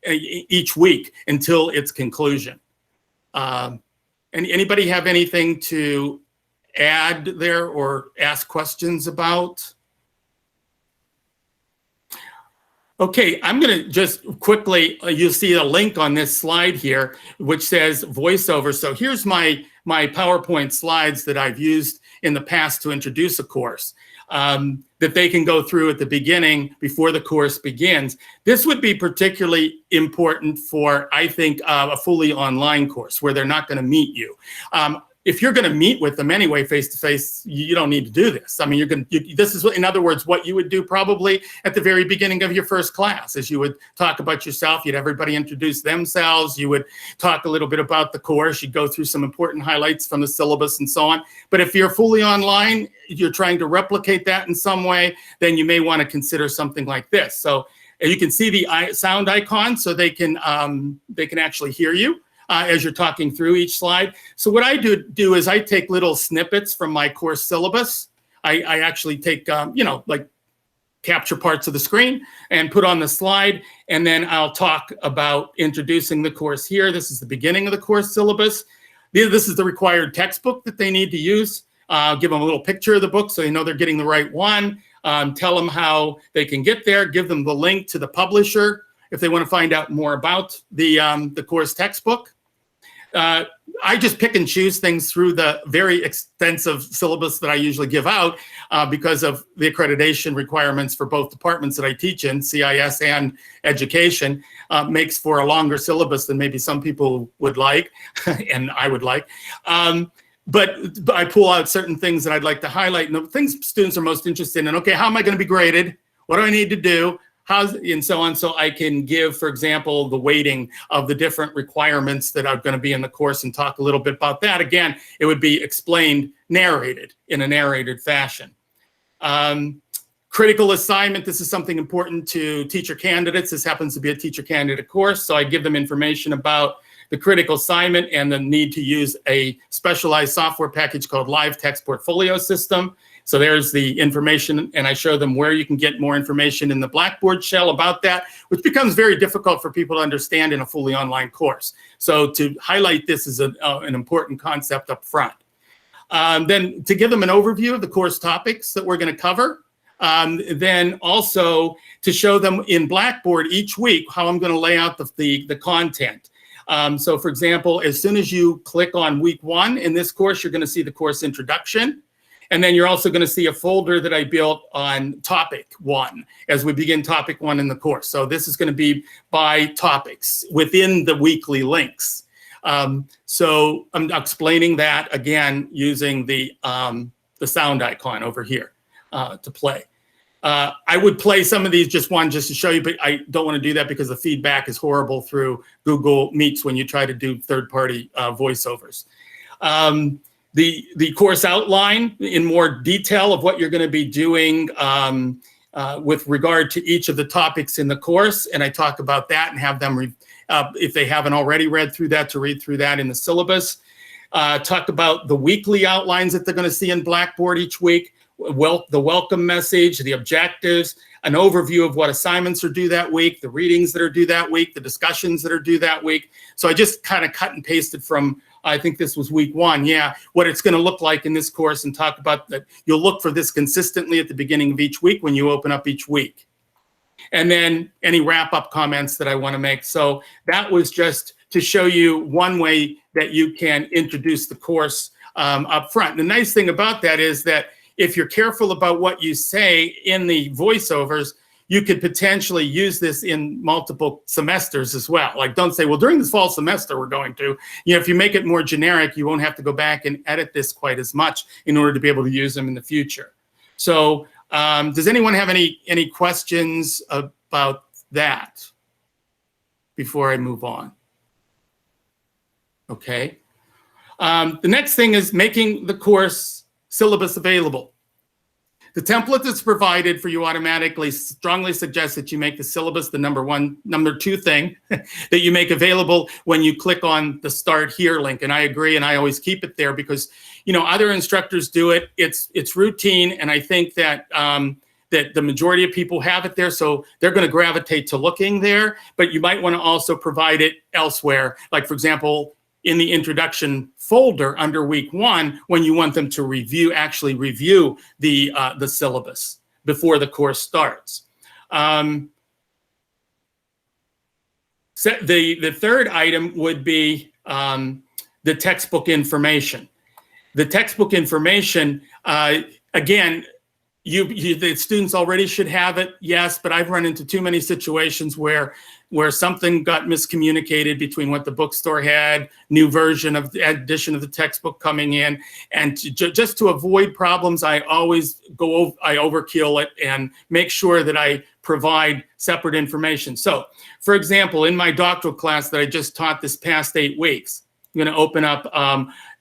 each week until its conclusion. And anybody have anything to add there or ask questions about? Okay, I'm going to just quickly, you'll see a link on this slide here, which says voiceover. So here's my PowerPoint slides that I've used in the past to introduce a course that they can go through at the beginning before the course begins. This would be particularly important for, I think, a fully online course where they're not going to meet you. If you're going to meet with them anyway, face-to-face, you don't need to do this. I mean, this is, in other words, what you would do probably at the very beginning of your first class, is you would talk about yourself, you'd have everybody introduce themselves, you would talk a little bit about the course, you'd go through some important highlights from the syllabus and so on. But if you're fully online, you're trying to replicate that in some way, then you may want to consider something like this. So you can see the sound icon so they can actually hear you as you're talking through each slide. So what I do is I take little snippets from my course syllabus. I actually take, like capture parts of the screen and put on the slide, and then I'll talk about introducing the course here. This is the beginning of the course syllabus. This is the required textbook that they need to use. Give them a little picture of the book so they know they're getting the right one. Tell them how they can get there. Give them the link to the publisher if they want to find out more about the course textbook. I just pick and choose things through the very extensive syllabus that I usually give out because of the accreditation requirements for both departments that I teach in, CIS and education, makes for a longer syllabus than maybe some people would like, and I would like. But I pull out certain things that I'd like to highlight, and the things students are most interested in. Okay, how am I going to be graded? What do I need to do? And so on, so I can give, for example, the weighting of the different requirements that are going to be in the course and talk a little bit about that. Again, it would be explained, narrated in a narrated fashion. Critical assignment, this is something important to teacher candidates. This happens to be a teacher candidate course, so I give them information about the critical assignment and the need to use a specialized software package called Live Text Portfolio System. So there's the information, and I show them where you can get more information in the Blackboard shell about that, which becomes very difficult for people to understand in a fully online course. So to highlight this is an important concept up front. Then to give them an overview of the course topics that we're going to cover, then also to show them in Blackboard each week how I'm going to lay out the content. So for example, as soon as you click on week 1 in this course, you're going to see the course introduction. And then you're also going to see a folder that I built on topic 1 as we begin topic 1 in the course. So this is going to be by topics within the weekly links. So I'm explaining that again using the sound icon over here to play. I would play some of these just to show you, but I don't want to do that because the feedback is horrible through Google Meets when you try to do third-party voiceovers. The course outline in more detail of what you're going to be doing with regard to each of the topics in the course, and I talk about that and have them, if they haven't already read through that, to read through that in the syllabus. Talk about the weekly outlines that they're going to see in Blackboard each week, the welcome message, the objectives, an overview of what assignments are due that week, the readings that are due that week, the discussions that are due that week. So I just kind of cut and pasted from, I think this was week 1, what it's going to look like in this course, and talk about that. You'll look for this consistently at the beginning of each week when you open up each week. And then any wrap-up comments that I want to make. So that was just to show you one way that you can introduce the course up front. The nice thing about that is that if you're careful about what you say in the voiceovers, you could potentially use this in multiple semesters as well. Like, don't say, well, during this fall semester, we're going to. If you make it more generic, you won't have to go back and edit this quite as much in order to be able to use them in the future. So does anyone have any questions about that before I move on? Okay. The next thing is making the course syllabus available. The template that's provided for you automatically strongly suggests that you make the syllabus the number two thing that you make available when you click on the Start Here link. And I agree, and I always keep it there because, other instructors do it. It's routine, and I think that that the majority of people have it there, so they're going to gravitate to looking there. But you might want to also provide it elsewhere, like, for example, in the introduction folder under week 1, when you want them to actually review the syllabus before the course starts. The third item would be the textbook information. The textbook information, again, the students already should have it, yes, but I've run into too many situations where something got miscommunicated between what the bookstore had, new version of the edition of the textbook coming in, and just to avoid problems, I always I overkill it and make sure that I provide separate information. So, for example, in my doctoral class that I just taught this past 8 weeks, I'm going to open up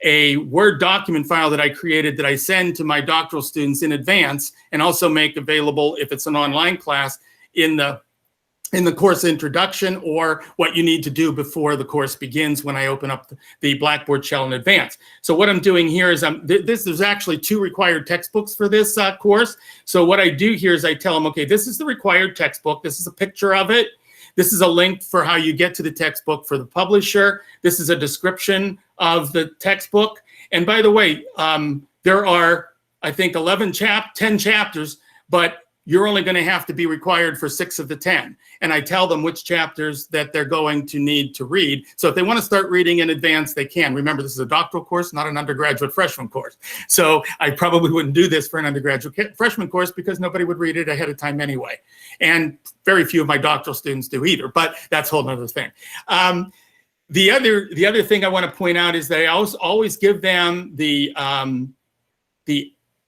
a Word document file that I created that I send to my doctoral students in advance, and also make available, if it's an online class, in the course introduction, or what you need to do before the course begins when I open up the Blackboard shell in advance. So what I'm doing here is there's actually 2 required textbooks for this course. So what I do here is I tell them, okay, this is the required textbook. This is a picture of it. This is a link for how you get to the textbook for the publisher. This is a description of the textbook. And by the way, there are, I think, 10 chapters, but you're only going to have to be required for 6 of the 10. And I tell them which chapters that they're going to need to read. So if they want to start reading in advance, they can. Remember, this is a doctoral course, not an undergraduate freshman course. So I probably wouldn't do this for an undergraduate freshman course because nobody would read it ahead of time anyway. And very few of my doctoral students do either, but that's a whole other thing. The other thing I want to point out is that I always give them the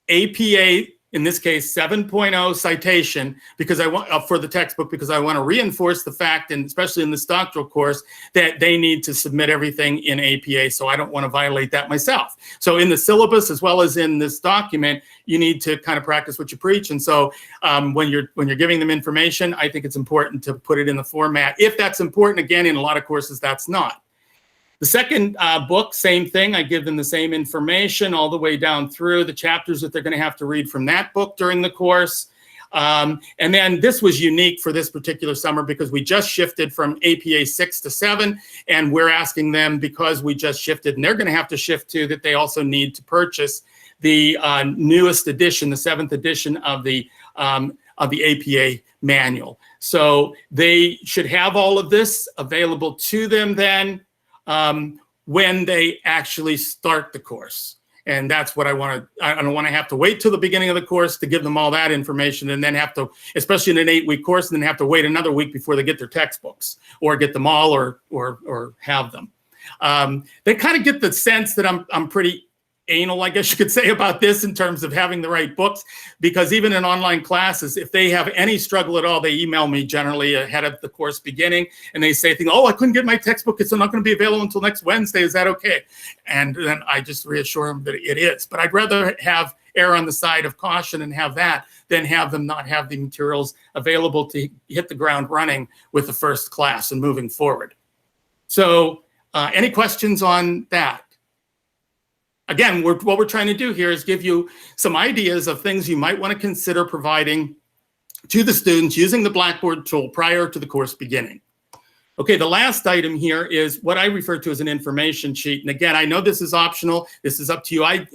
APA, in this case, 7.0 citation, because I want for the textbook, because I want to reinforce the fact, and especially in this doctoral course, that they need to submit everything in APA. So I don't want to violate that myself. So in the syllabus, as well as in this document, you need to kind of practice what you preach. And so when you're giving them information, I think it's important to put it in the format. If that's important, again, in a lot of courses, that's not. The second book, same thing. I give them the same information all the way down through the chapters that they're going to have to read from that book during the course. And then this was unique for this particular summer because we just shifted from APA 6 to 7. And we're asking them, because we just shifted, and they're going to have to shift too, that they also need to purchase the newest edition, the 7th edition of the of the APA manual. So they should have all of this available to them then when they actually start the course. And that's what I don't want to have to wait till the beginning of the course to give them all that information and then have to, especially in an 8-week course, and then have to wait another week before they get their textbooks or get them all or have them. They kind of get the sense that I'm pretty anal, I guess you could say, about this in terms of having the right books, because even in online classes, if they have any struggle at all, they email me generally ahead of the course beginning, and they say things, oh, I couldn't get my textbook, it's not going to be available until next Wednesday, is that okay? And then I just reassure them that it is. But I'd rather have err on the side of caution and have that than have them not have the materials available to hit the ground running with the first class and moving forward. So any questions on that? Again, what we're trying to do here is give you some ideas of things you might want to consider providing to the students using the Blackboard tool prior to the course beginning. Okay, the last item here is what I refer to as an information sheet. And again, I know this is optional. This is up to you. I've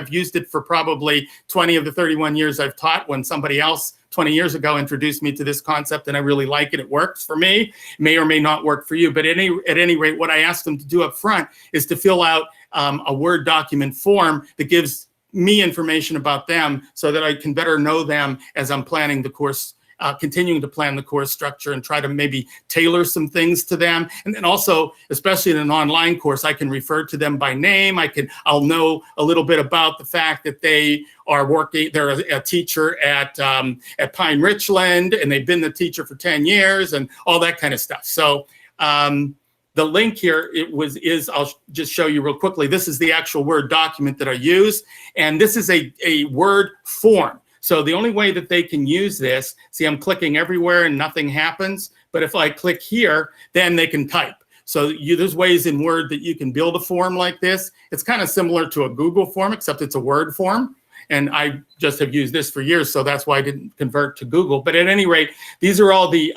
used it for probably 20 of the 31 years I've taught, when somebody else 20 years ago introduced me to this concept, and I really like it. It works for me. It may or may not work for you. But at any rate, what I asked them to do up front is to fill out a Word document form that gives me information about them so that I can better know them as I'm planning the course, continuing to plan the course structure and try to maybe tailor some things to them. And then also, especially in an online course, I can refer to them by name. I'll know a little bit about the fact that they are working, they're a teacher at Pine Richland, and they've been the teacher for 10 years and all that kind of stuff. So the link here, I'll just show you real quickly. This is the actual Word document that I use, and this is a Word form. So the only way that they can use this, see, I'm clicking everywhere and nothing happens, but if I click here, then they can type. So there's ways in Word that you can build a form like this. It's kind of similar to a Google form, except it's a Word form. And I just have used this for years, so that's why I didn't convert to Google. But at any rate, these are all the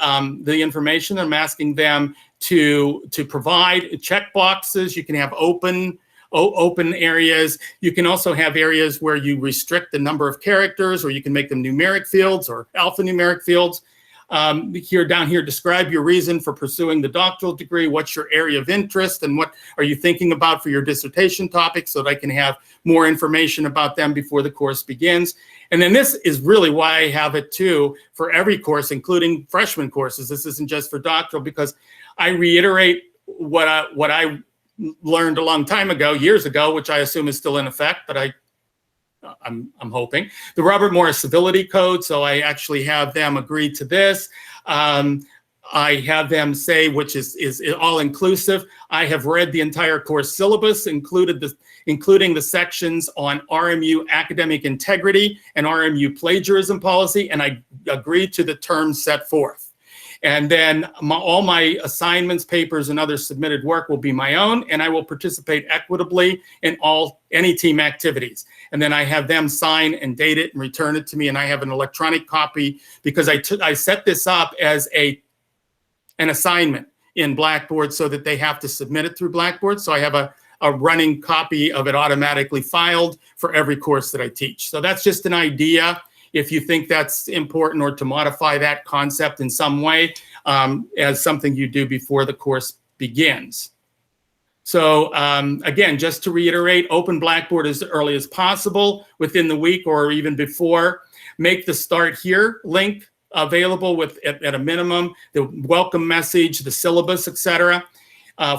information I'm asking them to provide. Check boxes. You can have open areas. You can also have areas where you restrict the number of characters, or you can make them numeric fields or alphanumeric fields. Down here, describe your reason for pursuing the doctoral degree. What's your area of interest, and what are you thinking about for your dissertation topic, so that I can have more information about them before the course begins. And then this is really why I have it too for every course, including freshman courses. This isn't just for doctoral, because I reiterate what I learned a long time ago, years ago, which I assume is still in effect, but I'm hoping. The Robert Morris Civility Code, so I actually have them agree to this. I have them say, which is all-inclusive, I have read the entire course syllabus, including the sections on RMU academic integrity and RMU plagiarism policy, and I agree to the terms set forth. And then all my assignments, papers, and other submitted work will be my own, and I will participate equitably in any team activities. And then I have them sign and date it and return it to me, and I have an electronic copy, because I set this up as an assignment in Blackboard so that they have to submit it through Blackboard. So I have a running copy of it automatically filed for every course that I teach. So that's just an idea. If you think that's important, or to modify that concept in some way as something you do before the course begins. So again, just to reiterate, open Blackboard as early as possible within the week or even before. Make the Start Here link available at a minimum, the welcome message, the syllabus, etc.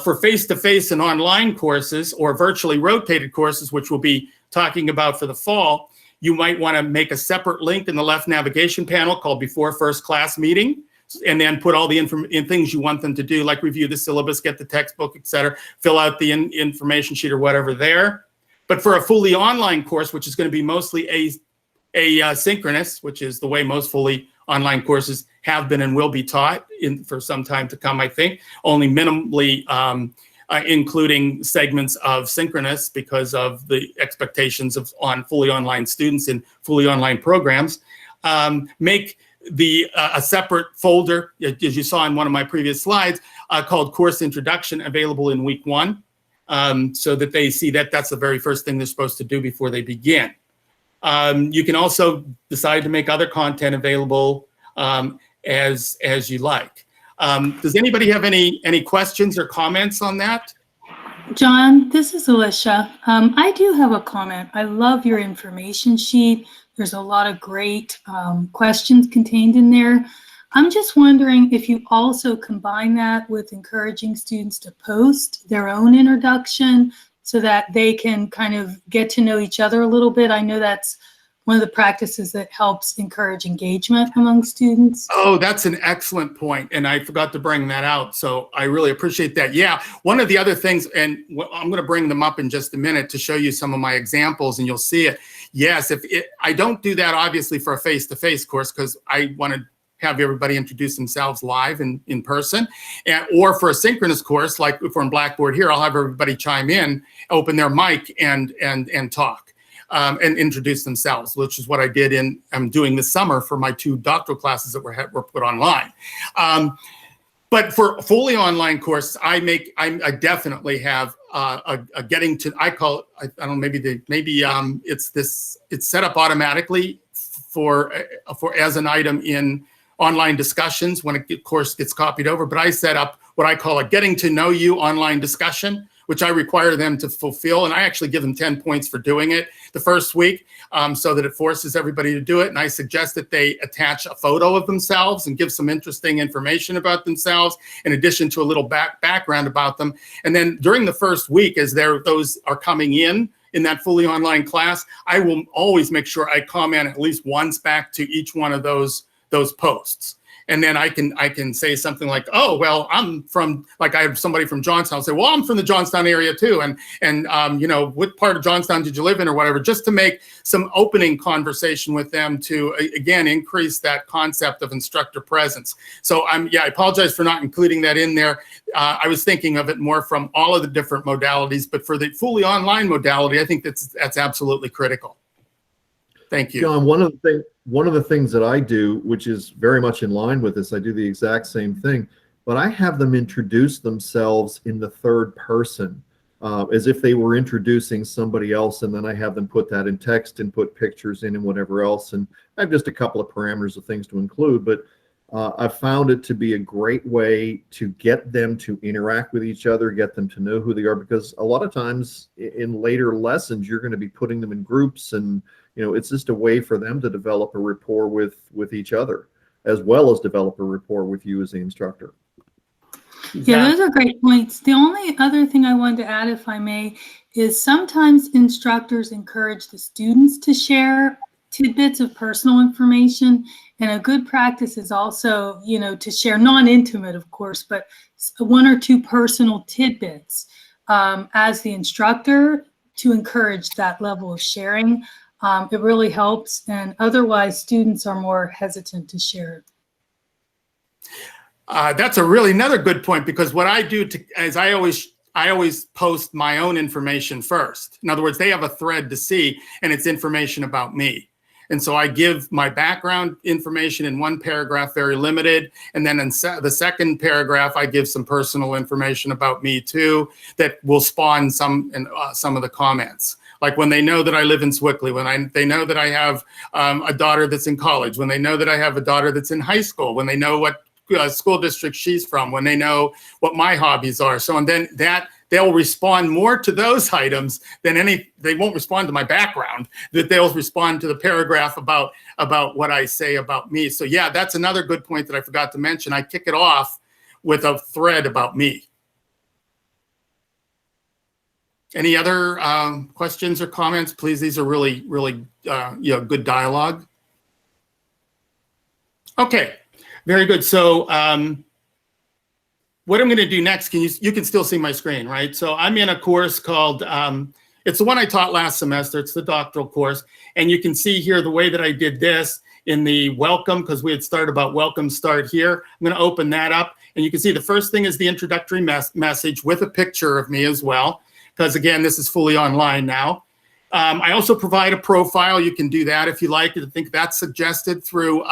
For face-to-face and online courses, or virtually rotated courses, which we'll be talking about for the fall, you might want to make a separate link in the left navigation panel called Before First Class Meeting, and then put all the things you want them to do, like review the syllabus, get the textbook, etc., fill out the information sheet or whatever there. But for a fully online course, which is going to be mostly asynchronous, which is the way most fully online courses have been and will be taught for some time to come, I think, only minimally including segments of synchronous because of the expectations on fully online students in fully online programs. Make a separate folder, as you saw in one of my previous slides, called Course Introduction, available in week 1, so that they see that that's the very first thing they're supposed to do before they begin. You can also decide to make other content available as you like. Does anybody have any questions or comments on that? John, this is Alicia. I do have a comment. I love your information sheet. There's a lot of great questions contained in there. I'm just wondering if you also combine that with encouraging students to post their own introduction so that they can kind of get to know each other a little bit. I know that's one of the practices that helps encourage engagement among students. Oh, that's an excellent point, and I forgot to bring that out, so I really appreciate that. Yeah, one of the other things, and I'm going to bring them up in just a minute to show you some of my examples, and you'll see it. Yes, I don't do that obviously for a face-to-face course because I want to have everybody introduce themselves live and in person, or for a synchronous course, like if we're in Blackboard here, I'll have everybody chime in, open their mic, and talk. And introduce themselves, which is what I'm doing this summer for my 2 doctoral classes that were put online. But for fully online courses, I definitely have a getting to, I call it, I don't know, maybe it's set up automatically for as an item in online discussions when a course gets copied over. But I set up what I call a getting to know you online discussion, which I require them to fulfill. And I actually give them 10 points for doing it the first week so that it forces everybody to do it. And I suggest that they attach a photo of themselves and give some interesting information about themselves in addition to a little background about them. And then during the first week, as those are coming in that fully online class, I will always make sure I comment at least once back to each one of those posts. And then I can say something like, oh, well, I'm from, like I have somebody from Johnstown say, well, I'm from the Johnstown area too. And you know, what part of Johnstown did you live in or whatever, just to make some opening conversation with them to, again, increase that concept of instructor presence. So I apologize for not including that in there. I was thinking of it more from all of the different modalities, but for the fully online modality, I think that's absolutely critical. Thank you. John, one of the things that I do, which is very much in line with this, I do the exact same thing, but I have them introduce themselves in the third person, as if they were introducing somebody else, and then I have them put that in text and put pictures in and whatever else. And I have just a couple of parameters of things to include, but I've found it to be a great way to get them to interact with each other, get them to know who they are, because a lot of times in later lessons, you're going to be putting them in groups, and you know, it's just a way for them to develop a rapport with each other, as well as develop a rapport with you as the instructor. Yeah, those are great points. The only other thing I wanted to add, if I may, is sometimes instructors encourage the students to share tidbits of personal information. And a good practice is also, you know, to share non-intimate, of course, but 1 or 2 personal tidbits as the instructor to encourage that level of sharing. It really helps, and otherwise students are more hesitant to share it. That's another good point, because what I do is I always post my own information first. In other words, they have a thread to see, and it's information about me. And so I give my background information in 1 paragraph, very limited. And then in the second paragraph, I give some personal information about me too, that will spawn some of the comments. Like when they know that I live in Swickley, when they know that I have a daughter that's in college, when they know that I have a daughter that's in high school, when they know what school district she's from, when they know what my hobbies are. So, and then they'll respond more to those items than they won't respond to my background, that they'll respond to the paragraph about what I say about me. So yeah, that's another good point that I forgot to mention. I kick it off with a thread about me. Any other questions or comments, please? These are really, really good dialogue. Okay, very good. So what I'm going to do next, you can still see my screen, right? So I'm in a course called, it's the one I taught last semester. It's the doctoral course. And you can see here the way that I did this in the welcome, because we had started about welcome start here. I'm going to open that up. And you can see the first thing is the introductory message with a picture of me as well, because again, this is fully online now. I also provide a profile. You can do that if you like. I think that's suggested through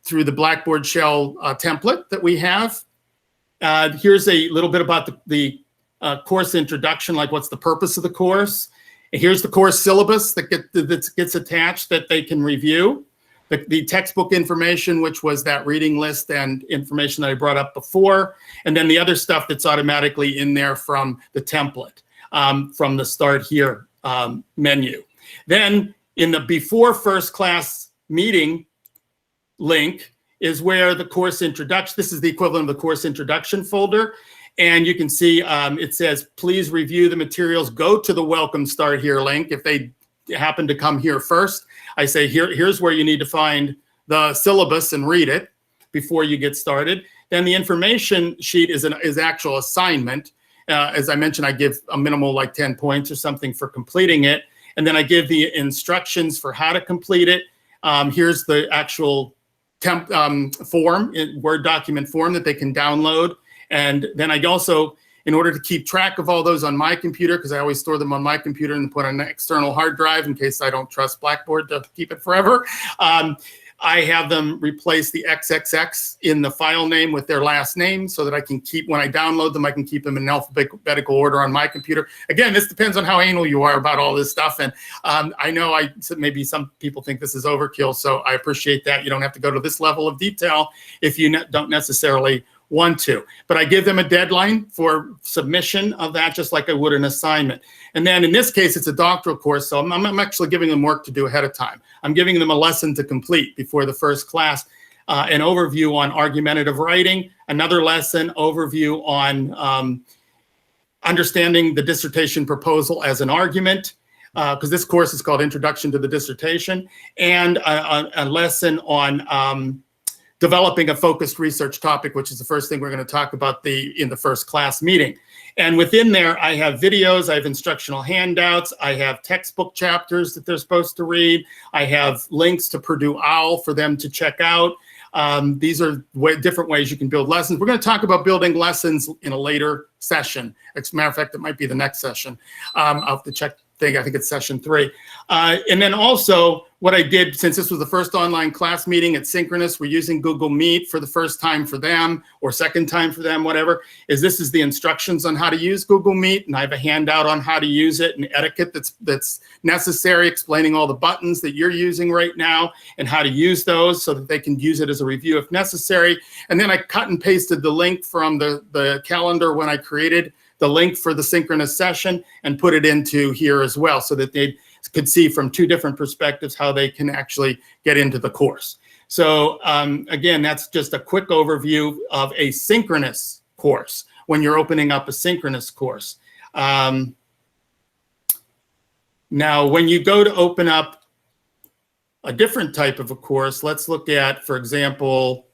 the Blackboard Shell template that we have. Here's a little bit about the course introduction, like what's the purpose of the course. Here's the course syllabus that gets attached that they can review. The textbook information, which was that reading list and information that I brought up before, and then the other stuff that's automatically in there from the template, from the Start Here menu. Then in the Before First Class Meeting link is where the course introduction, this is the equivalent of the course introduction folder. And you can see it says, please review the materials, go to the Welcome Start Here link. If they happen to come here first, I say, here's where you need to find the syllabus and read it before you get started. Then the information sheet is actual assignment. As I mentioned, I give a minimal like 10 points or something for completing it. And then I give the instructions for how to complete it. Here's the actual form, Word document form that they can download. And then I also, in order to keep track of all those on my computer, because I always store them on my computer and put on an external hard drive in case I don't trust Blackboard to keep it forever, I have them replace the XXX in the file name with their last name so that I can keep, when I download them, I can keep them in alphabetical order on my computer. Again, this depends on how anal you are about all this stuff. And I know maybe some people think this is overkill, so I appreciate that. You don't have to go to this level of detail if you don't necessarily want to, but I give them a deadline for submission of that, just like I would an assignment. And then in this case, it's a doctoral course, so I'm actually giving them work to do ahead of time. I'm giving them a lesson to complete before the first class, an overview on argumentative writing, another lesson overview on understanding the dissertation proposal as an argument, because this course is called Introduction to the Dissertation, and a lesson on developing a focused research topic, which is the first thing we're going to talk about in the first class meeting. And within there, I have videos, I have instructional handouts, I have textbook chapters that they're supposed to read, I have links to Purdue OWL for them to check out. These are different ways you can build lessons. We're going to talk about building lessons in a later session. As a matter of fact, it might be the next session. I'll have to check. I think it's session 3. And then also what I did, since this was the first online class meeting, it's synchronous, we're using Google Meet for the first time for them or second time for them, whatever, this is the instructions on how to use Google Meet. And I have a handout on how to use it and etiquette that's necessary, explaining all the buttons that you're using right now and how to use those so that they can use it as a review if necessary. And then I cut and pasted the link from the calendar when I created the link for the synchronous session and put it into here as well so that they could see from 2 different perspectives how they can actually get into the course. So again, that's just a quick overview of a synchronous course when you're opening up a synchronous course. Now, when you go to open up a different type of a course, let's look at, for example,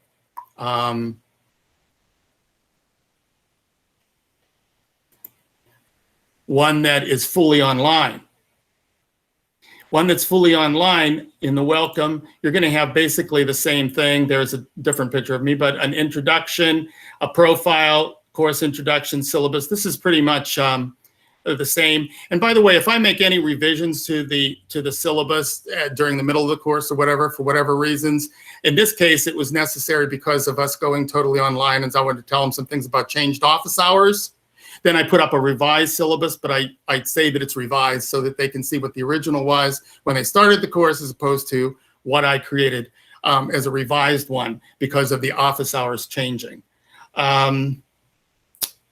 one that is fully online. One that's fully online in the welcome, you're going to have basically the same thing. There's a different picture of me, but an introduction, a profile, course introduction, syllabus. This is pretty much the same. And by the way, if I make any revisions to the syllabus during the middle of the course or whatever, for whatever reasons, in this case, it was necessary because of us going totally online, and so I wanted to tell them some things about changed office hours. Then I put up a revised syllabus, but I'd say that it's revised so that they can see what the original was when they started the course as opposed to what I created as a revised one because of the office hours changing. Let's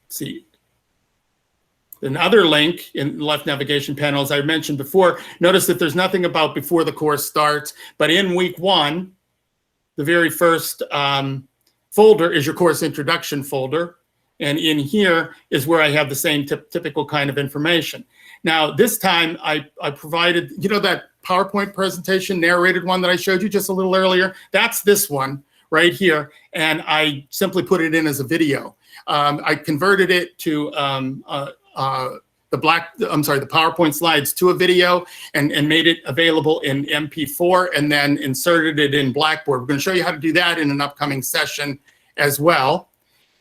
see. Another link in the left navigation panel, as I mentioned before, notice that there's nothing about before the course starts, but in week 1, the very first folder is your course introduction folder. And in here is where I have the same typical kind of information. Now, this time I provided, you know, that PowerPoint presentation narrated one that I showed you just a little earlier? That's this one right here. And I simply put it in as a video. I converted it to the PowerPoint slides to a video and made it available in MP4 and then inserted it in Blackboard. We're going to show you how to do that in an upcoming session as well.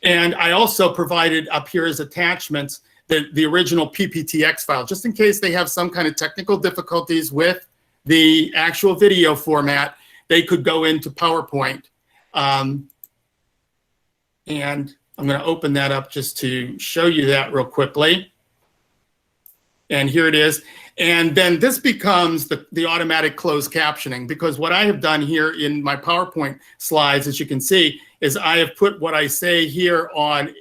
And I also provided up here as attachments the original PPTX file, just in case they have some kind of technical difficulties with the actual video format, they could go into PowerPoint. And I'm going to open that up just to show you that real quickly. And here it is. And then this becomes the automatic closed captioning, because what I have done here in my PowerPoint slides, as you can see, is I have put what I say here on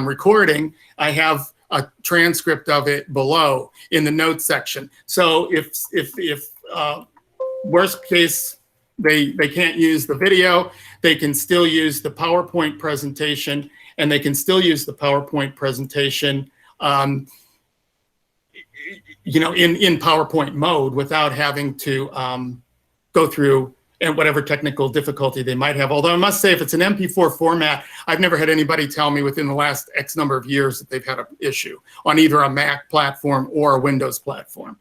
recording. I have a transcript of it below in the notes section. So if worst case, they can't use the video, they can still use the PowerPoint presentation, and they can still use the PowerPoint presentation in PowerPoint mode without having to go through and whatever technical difficulty they might have. Although I must say, if it's an MP4 format, I've never had anybody tell me within the last X number of years that they've had an issue on either a Mac platform or a Windows platform.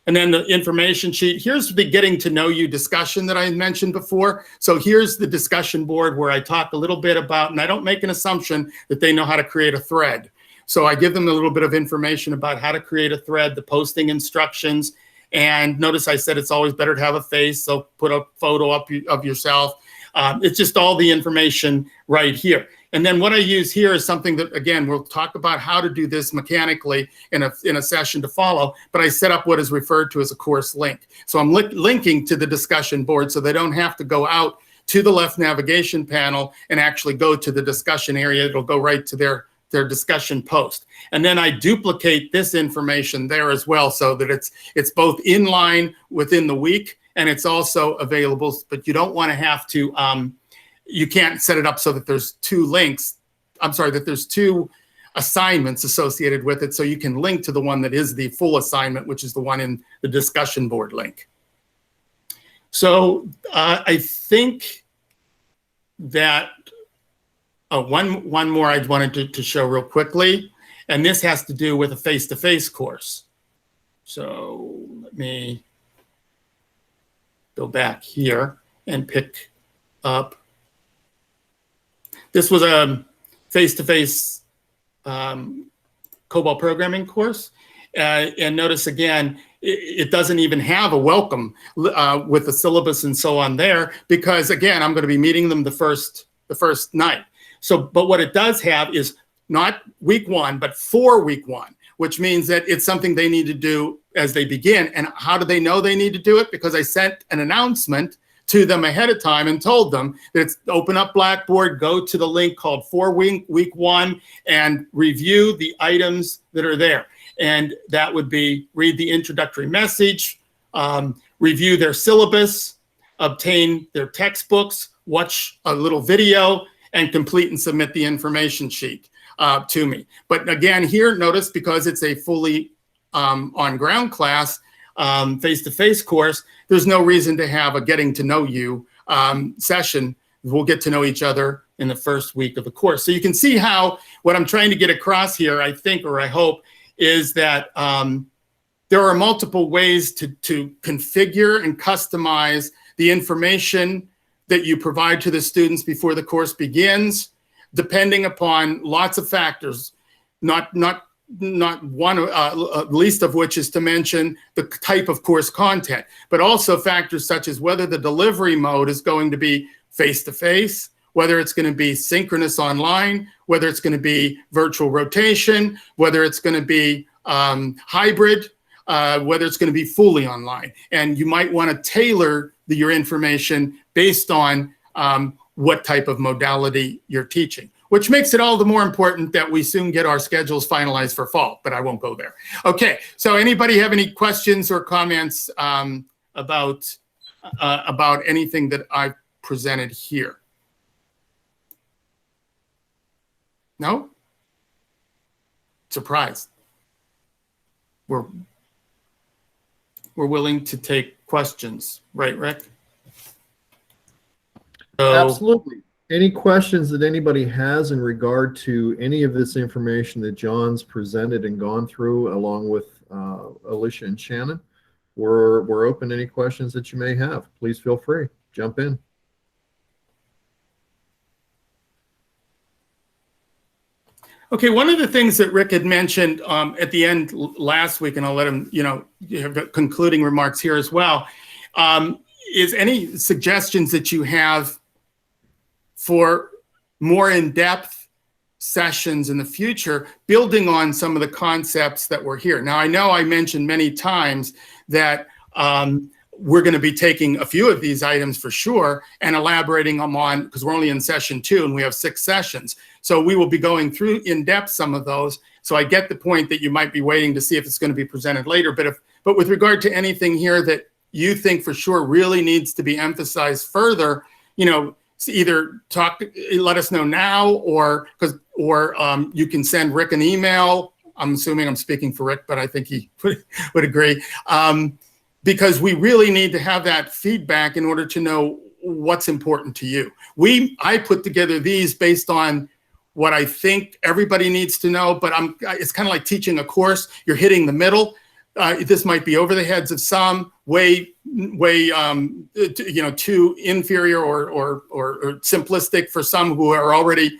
And then the information sheet. Here's the getting to know you discussion that I mentioned before. So here's the discussion board where I talk a little bit about, and I don't make an assumption that they know how to create a thread. So I give them a little bit of information about how to create a thread, the posting instructions. And notice I said it's always better to have a face, so put a photo up of yourself. It's just all the information right here. And then what I use here is something that, again, we'll talk about how to do this mechanically in a session to follow, but I set up what is referred to as a course link. So I'm linking to the discussion board so they don't have to go out to the left navigation panel and actually go to the discussion area. It'll go right to their discussion post. And then I duplicate this information there as well, so that it's both in line within the week and it's also available, but you don't want to have to, you can't set it up so that there's two links, that there's two assignments associated with it, so you can link to the one that is the full assignment, which is the one in the discussion board link. So I think that one more I wanted to show real quickly, and this has to do with a face-to-face course. So let me go back here and pick up. This was a face-to-face COBOL programming course. And notice again, it doesn't even have a welcome with the syllabus and so on there, because again, I'm going to be meeting them the first night. So, but what it does have is not week one, but for week one, which means that it's something they need to do as they begin. And how do they know they need to do it? Because I sent an announcement to them ahead of time and told them that it's open up Blackboard, go to the link called for week one and review the items that are there. And that would be read the introductory message, review their syllabus, obtain their textbooks, watch a little video, and complete and submit the information sheet to me. But again, here, notice, because it's a fully on-ground class, face-to-face course, there's no reason to have a getting to know you session. We'll get to know each other in the first week of the course. So you can see how what I'm trying to get across here, I think, or I hope, is that there are multiple ways to configure and customize the information that you provide to the students before the course begins, depending upon lots of factors, not one, least of which is to mention the type of course content, but also factors such as whether the delivery mode is going to be face-to-face, whether it's going to be synchronous online, whether it's going to be virtual rotation, whether it's going to be hybrid, whether it's going to be fully online. And you might want to tailor your information based on what type of modality you're teaching, which makes it all the more important that we soon get our schedules finalized for fall, but I won't go there. Okay, so anybody have any questions or comments about anything that I've presented here? No? Surprised. We're willing to take questions, right, Rick? So, absolutely. Any questions that anybody has in regard to any of this information that John's presented and gone through, along with Alicia and Shannon? We're open to any questions that you may have. Please feel free. Jump in. Okay, one of the things that Rick had mentioned at the end last week, and I'll let him, have concluding remarks here as well, is any suggestions that you have for more in-depth sessions in the future, building on some of the concepts that were here. Now, I know I mentioned many times that we're going to be taking a few of these items for sure and elaborating them on, because we're only in session 2 and we have 6 sessions. So we will be going through in depth some of those. So I get the point that you might be waiting to see if it's going to be presented later. But with regard to anything here that you think for sure really needs to be emphasized further, either let us know now, or you can send Rick an email. I'm assuming I'm speaking for Rick, but I think he would agree. Because we really need to have that feedback in order to know what's important to you. I put together these based on what I think everybody needs to know, but it's kind of like teaching a course. You're hitting the middle. This might be over the heads of some, way too inferior or simplistic for some who are already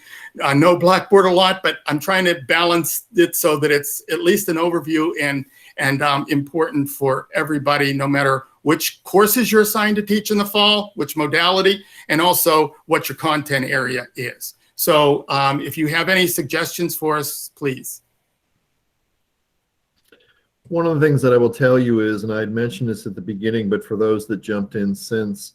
know Blackboard a lot. But I'm trying to balance it so that it's at least an overview and important for everybody, no matter which courses you're assigned to teach in the fall, which modality, and also what your content area is. So if you have any suggestions for us, please. One of the things that I will tell you is, and I had mentioned this at the beginning, but for those that jumped in since,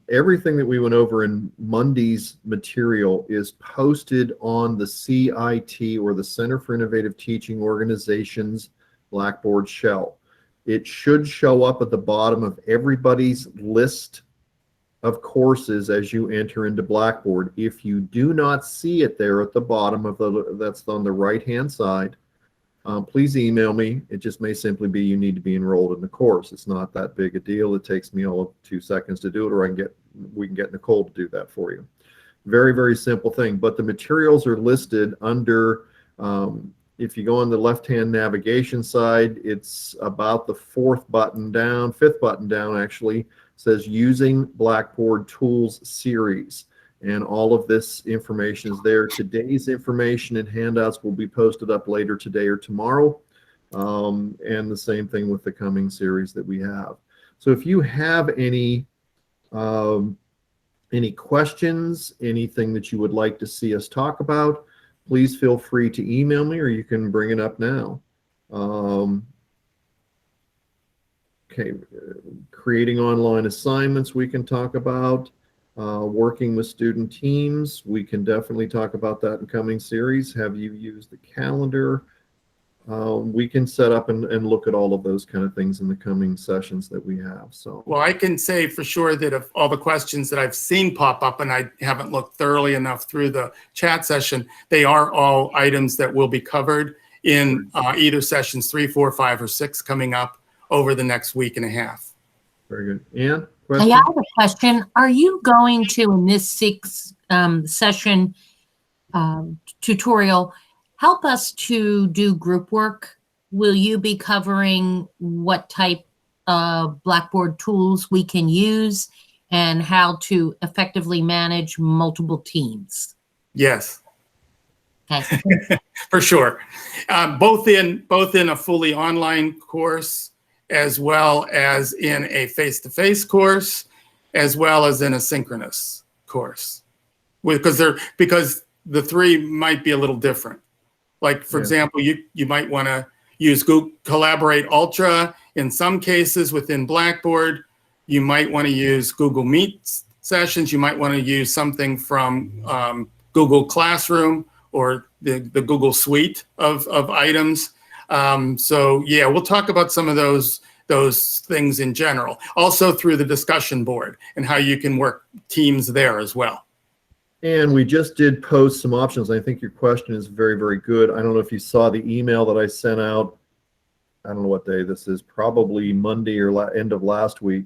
everything that we went over in Monday's material is posted on the CIT, or the Center for Innovative Teaching Organization's Blackboard shell. It should show up at the bottom of everybody's list of courses as you enter into Blackboard. If you do not see it there at the bottom of that's on the right-hand side, please email me. It just may simply be you need to be enrolled in the course. It's not that big a deal. It takes me all of 2 seconds to do it, or we can get Nicole to do that for you. Very, very simple thing. But the materials are listed under, if you go on the left-hand navigation side, it's about the 5th button down actually, says Using Blackboard Tools Series. And all of this information is there. Today's information and handouts will be posted up later today or tomorrow. And the same thing with the coming series that we have. So if you have any questions, anything that you would like to see us talk about, please feel free to email me, or you can bring it up now. Okay, creating online assignments we can talk about. Working with student teams, we can definitely talk about that in coming series. Have you used the calendar? We can set up and look at all of those kind of things in the coming sessions that we have. So, well, I can say for sure that of all the questions that I've seen pop up, and I haven't looked thoroughly enough through the chat session, they are all items that will be covered in either sessions 3, 4, 5, or 6 coming up over the next week and a half. Very good. Ann? Hey, I have a question. Are you going to, in this 6 session tutorial, help us to do group work? Will you be covering what type of Blackboard tools we can use and how to effectively manage multiple teams? Yes. Okay. For sure. Both in a fully online course, as well as in a face-to-face course, as well as in a synchronous course, because the 3 might be a little different. Like, for example, you might want to use Google Collaborate Ultra in some cases within Blackboard. You might want to use Google Meet sessions. You might want to use something from Google Classroom or the Google suite of items. So yeah, we'll talk about some of those things in general. Also through the discussion board and how you can work teams there as well. And we just did post some options. I think your question is very, very good. I don't know if you saw the email that I sent out. I don't know what day this is, probably Monday or end of last week.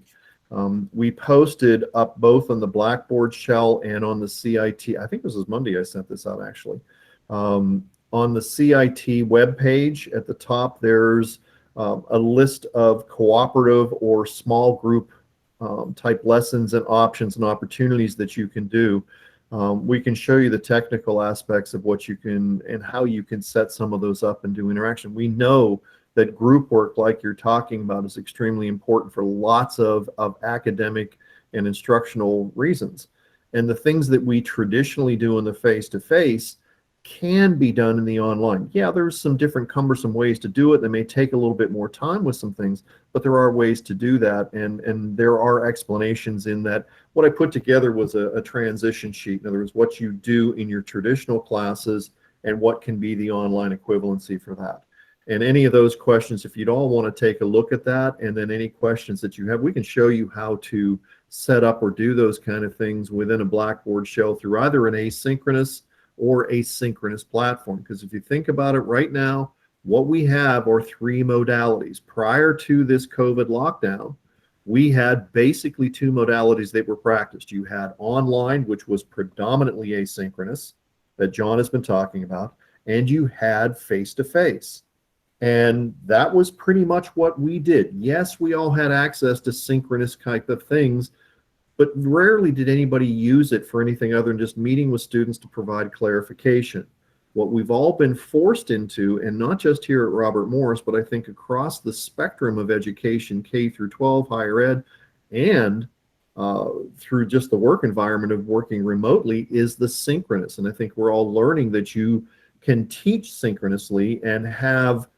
We posted up both on the Blackboard shell and on the CIT. I think this was Monday I sent this out actually. On the CIT webpage at the top, there's a list of cooperative or small group type lessons and options and opportunities that you can do. We can show you the technical aspects of what you can and how you can set some of those up and do interaction. We know that group work, like you're talking about, is extremely important for lots of academic and instructional reasons. And the things that we traditionally do in the face-to-face can be done in the online. Yeah, there's some different cumbersome ways to do it. They may take a little bit more time with some things, but there are ways to do that. And there are explanations in that. What I put together was a transition sheet. In other words, what you do in your traditional classes and what can be the online equivalency for that. And any of those questions, if you'd all want to take a look at that, and then any questions that you have, we can show you how to set up or do those kind of things within a Blackboard shell through either an asynchronous or asynchronous platform. Because if you think about it right now, what we have are three modalities. Prior to this COVID lockdown, we had basically two modalities that were practiced. You had online, which was predominantly asynchronous, that John has been talking about, and you had face-to-face. And that was pretty much what we did. Yes, we all had access to synchronous type of things, but rarely did anybody use it for anything other than just meeting with students to provide clarification. What we've all been forced into, and not just here at Robert Morris, but I think across the spectrum of education, K through 12, higher ed, and through just the work environment of working remotely, is the synchronous. And I think we're all learning that you can teach synchronously and have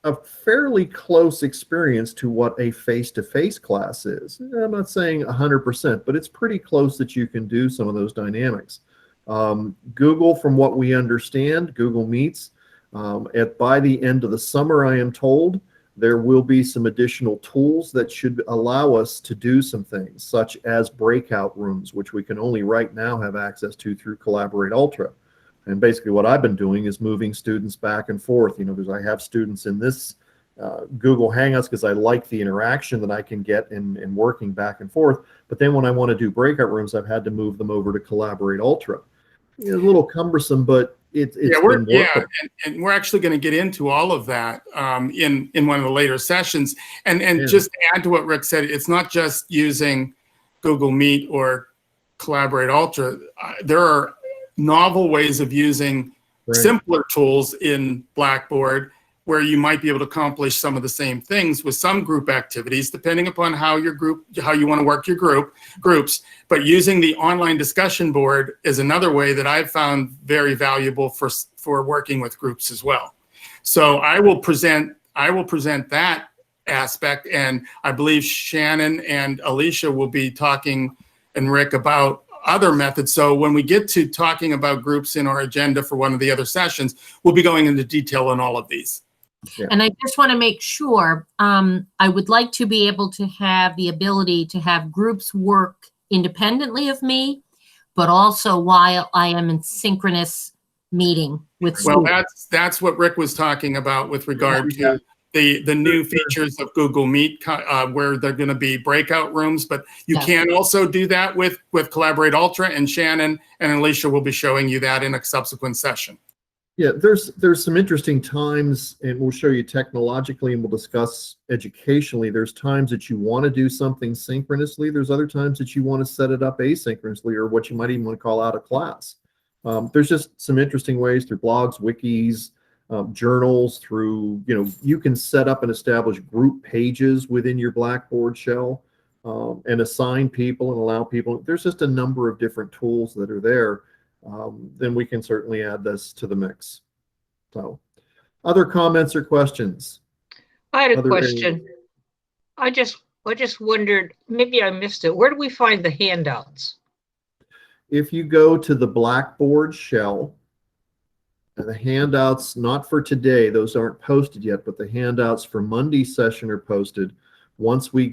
a fairly close experience to what a face-to-face class is. I'm not saying 100%, but it's pretty close that you can do some of those dynamics. Google, from what we understand, Google Meets, by the end of the summer, I am told, there will be some additional tools that should allow us to do some things, such as breakout rooms, which we can only right now have access to through Collaborate Ultra. And basically what I've been doing is moving students back and forth, because I have students in this Google Hangouts because I like the interaction that I can get in working back and forth. But then when I want to do breakout rooms, I've had to move them over to Collaborate Ultra. It's a little cumbersome, but it's been workable. And we're actually going to get into all of that in one of the later sessions. And just to add to what Rick said, it's not just using Google Meet or Collaborate Ultra. There are novel ways of using simpler tools in Blackboard where you might be able to accomplish some of the same things with some group activities, depending upon how you want to work your groups. But using the online discussion board is another way that I've found very valuable for working with groups as well. So I will present that aspect, and I believe Shannon and Alicia will be talking, and Rick, about other methods. So when we get to talking about groups in our agenda for one of the other sessions, we'll be going into detail on all of these. Yeah. And I just want to make sure, I would like to be able to have the ability to have groups work independently of me, but also while I am in synchronous meeting with students. Well, that's what Rick was talking about with regard to the new features of Google Meet, where they're going to be breakout rooms, but you can also do that with Collaborate Ultra, and Shannon and Alicia will be showing you that in a subsequent session. Yeah, there's some interesting times, and we'll show you technologically, and we'll discuss educationally. There's times that you want to do something synchronously. There's other times that you want to set it up asynchronously, or what you might even want to call out of class. There's just some interesting ways through blogs, wikis, journals, through, you can set up and establish group pages within your Blackboard shell, and assign people and allow people. There's just a number of different tools that are there. Then we can certainly add this to the mix. So, other comments or questions? I had a question. I just wondered, maybe I missed it. Where do we find the handouts? If you go to the Blackboard shell, and the handouts, not for today, those aren't posted yet, but the handouts for Monday's session are posted. Once we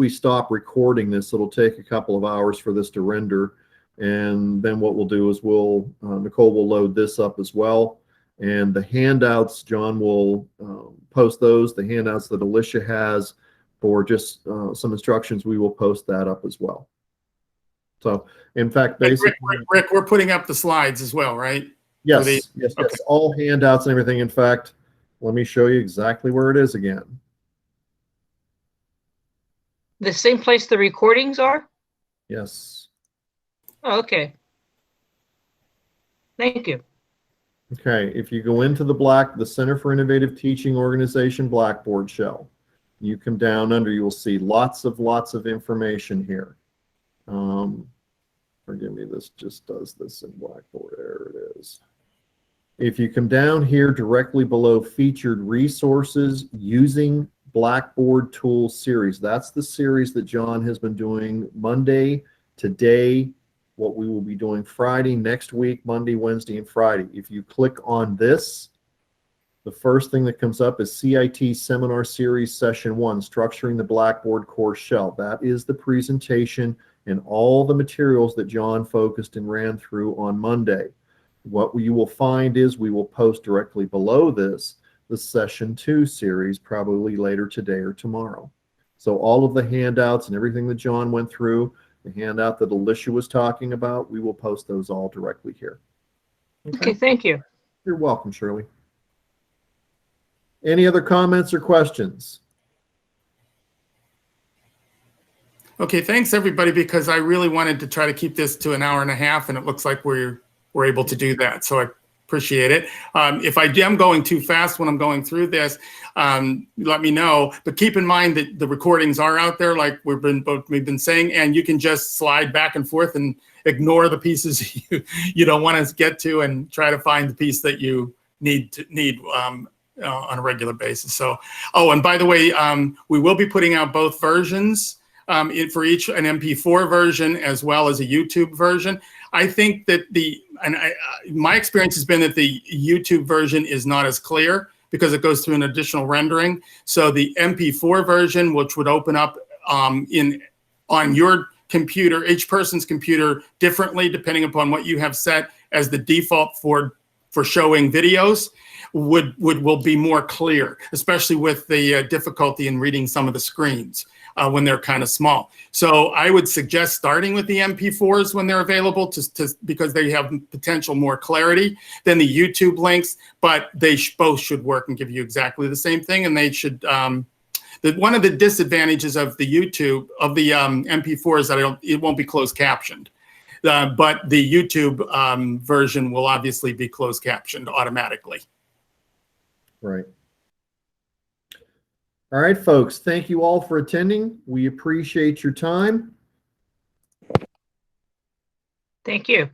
stop recording this, it'll take a couple of hours for this to render. And then what we'll do is Nicole will load this up as well. And the handouts, John will post those. The handouts that Alicia has for just some instructions, we will post that up as well. So, in fact, basically, Rick, we're putting up the slides as well, right? Yes, yes, okay. All handouts and everything. In fact, let me show you exactly where it is again. The same place the recordings are? Yes. Oh, okay. Thank you. Okay, if you go into the Center for Innovative Teaching Organization Blackboard shell, you come down under, you will see lots of information here. Forgive me, this just does this in Blackboard. There it is. If you come down here directly below featured resources using Blackboard Tools series, that's the series that John has been doing Monday, today, what we will be doing Friday, next week, Monday, Wednesday, and Friday. If you click on this, the first thing that comes up is CIT Seminar Series Session 1, Structuring the Blackboard Course Shell. That is the presentation and all the materials that John focused and ran through on Monday. What you will find is we will post directly below this the Session 2 series, probably later today or tomorrow. So all of the handouts and everything that John went through, the handout that Alicia was talking about, we will post those all directly here. Okay, thank you. You're welcome, Shirley. Any other comments or questions? Okay, thanks everybody, because I really wanted to try to keep this to an hour and a half, and it looks like we're able to do that. So I appreciate it. If I am going too fast when I'm going through this, let me know. But keep in mind that the recordings are out there, like we've been saying, and you can just slide back and forth and ignore the pieces you don't want to get to, and try to find the piece that you need on a regular basis. So, oh, and by the way, we will be putting out both versions. For each an MP4 version as well as a YouTube version. I think that my experience has been that the YouTube version is not as clear because it goes through an additional rendering. So the MP4 version, which would open up on your computer, each person's computer differently depending upon what you have set as the default for showing videos, will be more clear, especially with the difficulty in reading some of the screens. When they're kind of small. So I would suggest starting with the MP4s when they're available because they have potential more clarity than the YouTube links, but they both should work and give you exactly the same thing. And they should, one of the disadvantages of the YouTube, of the MP4 is that it won't be closed captioned. But the YouTube version will obviously be closed captioned automatically. Right. All right, folks, thank you all for attending. We appreciate your time. Thank you.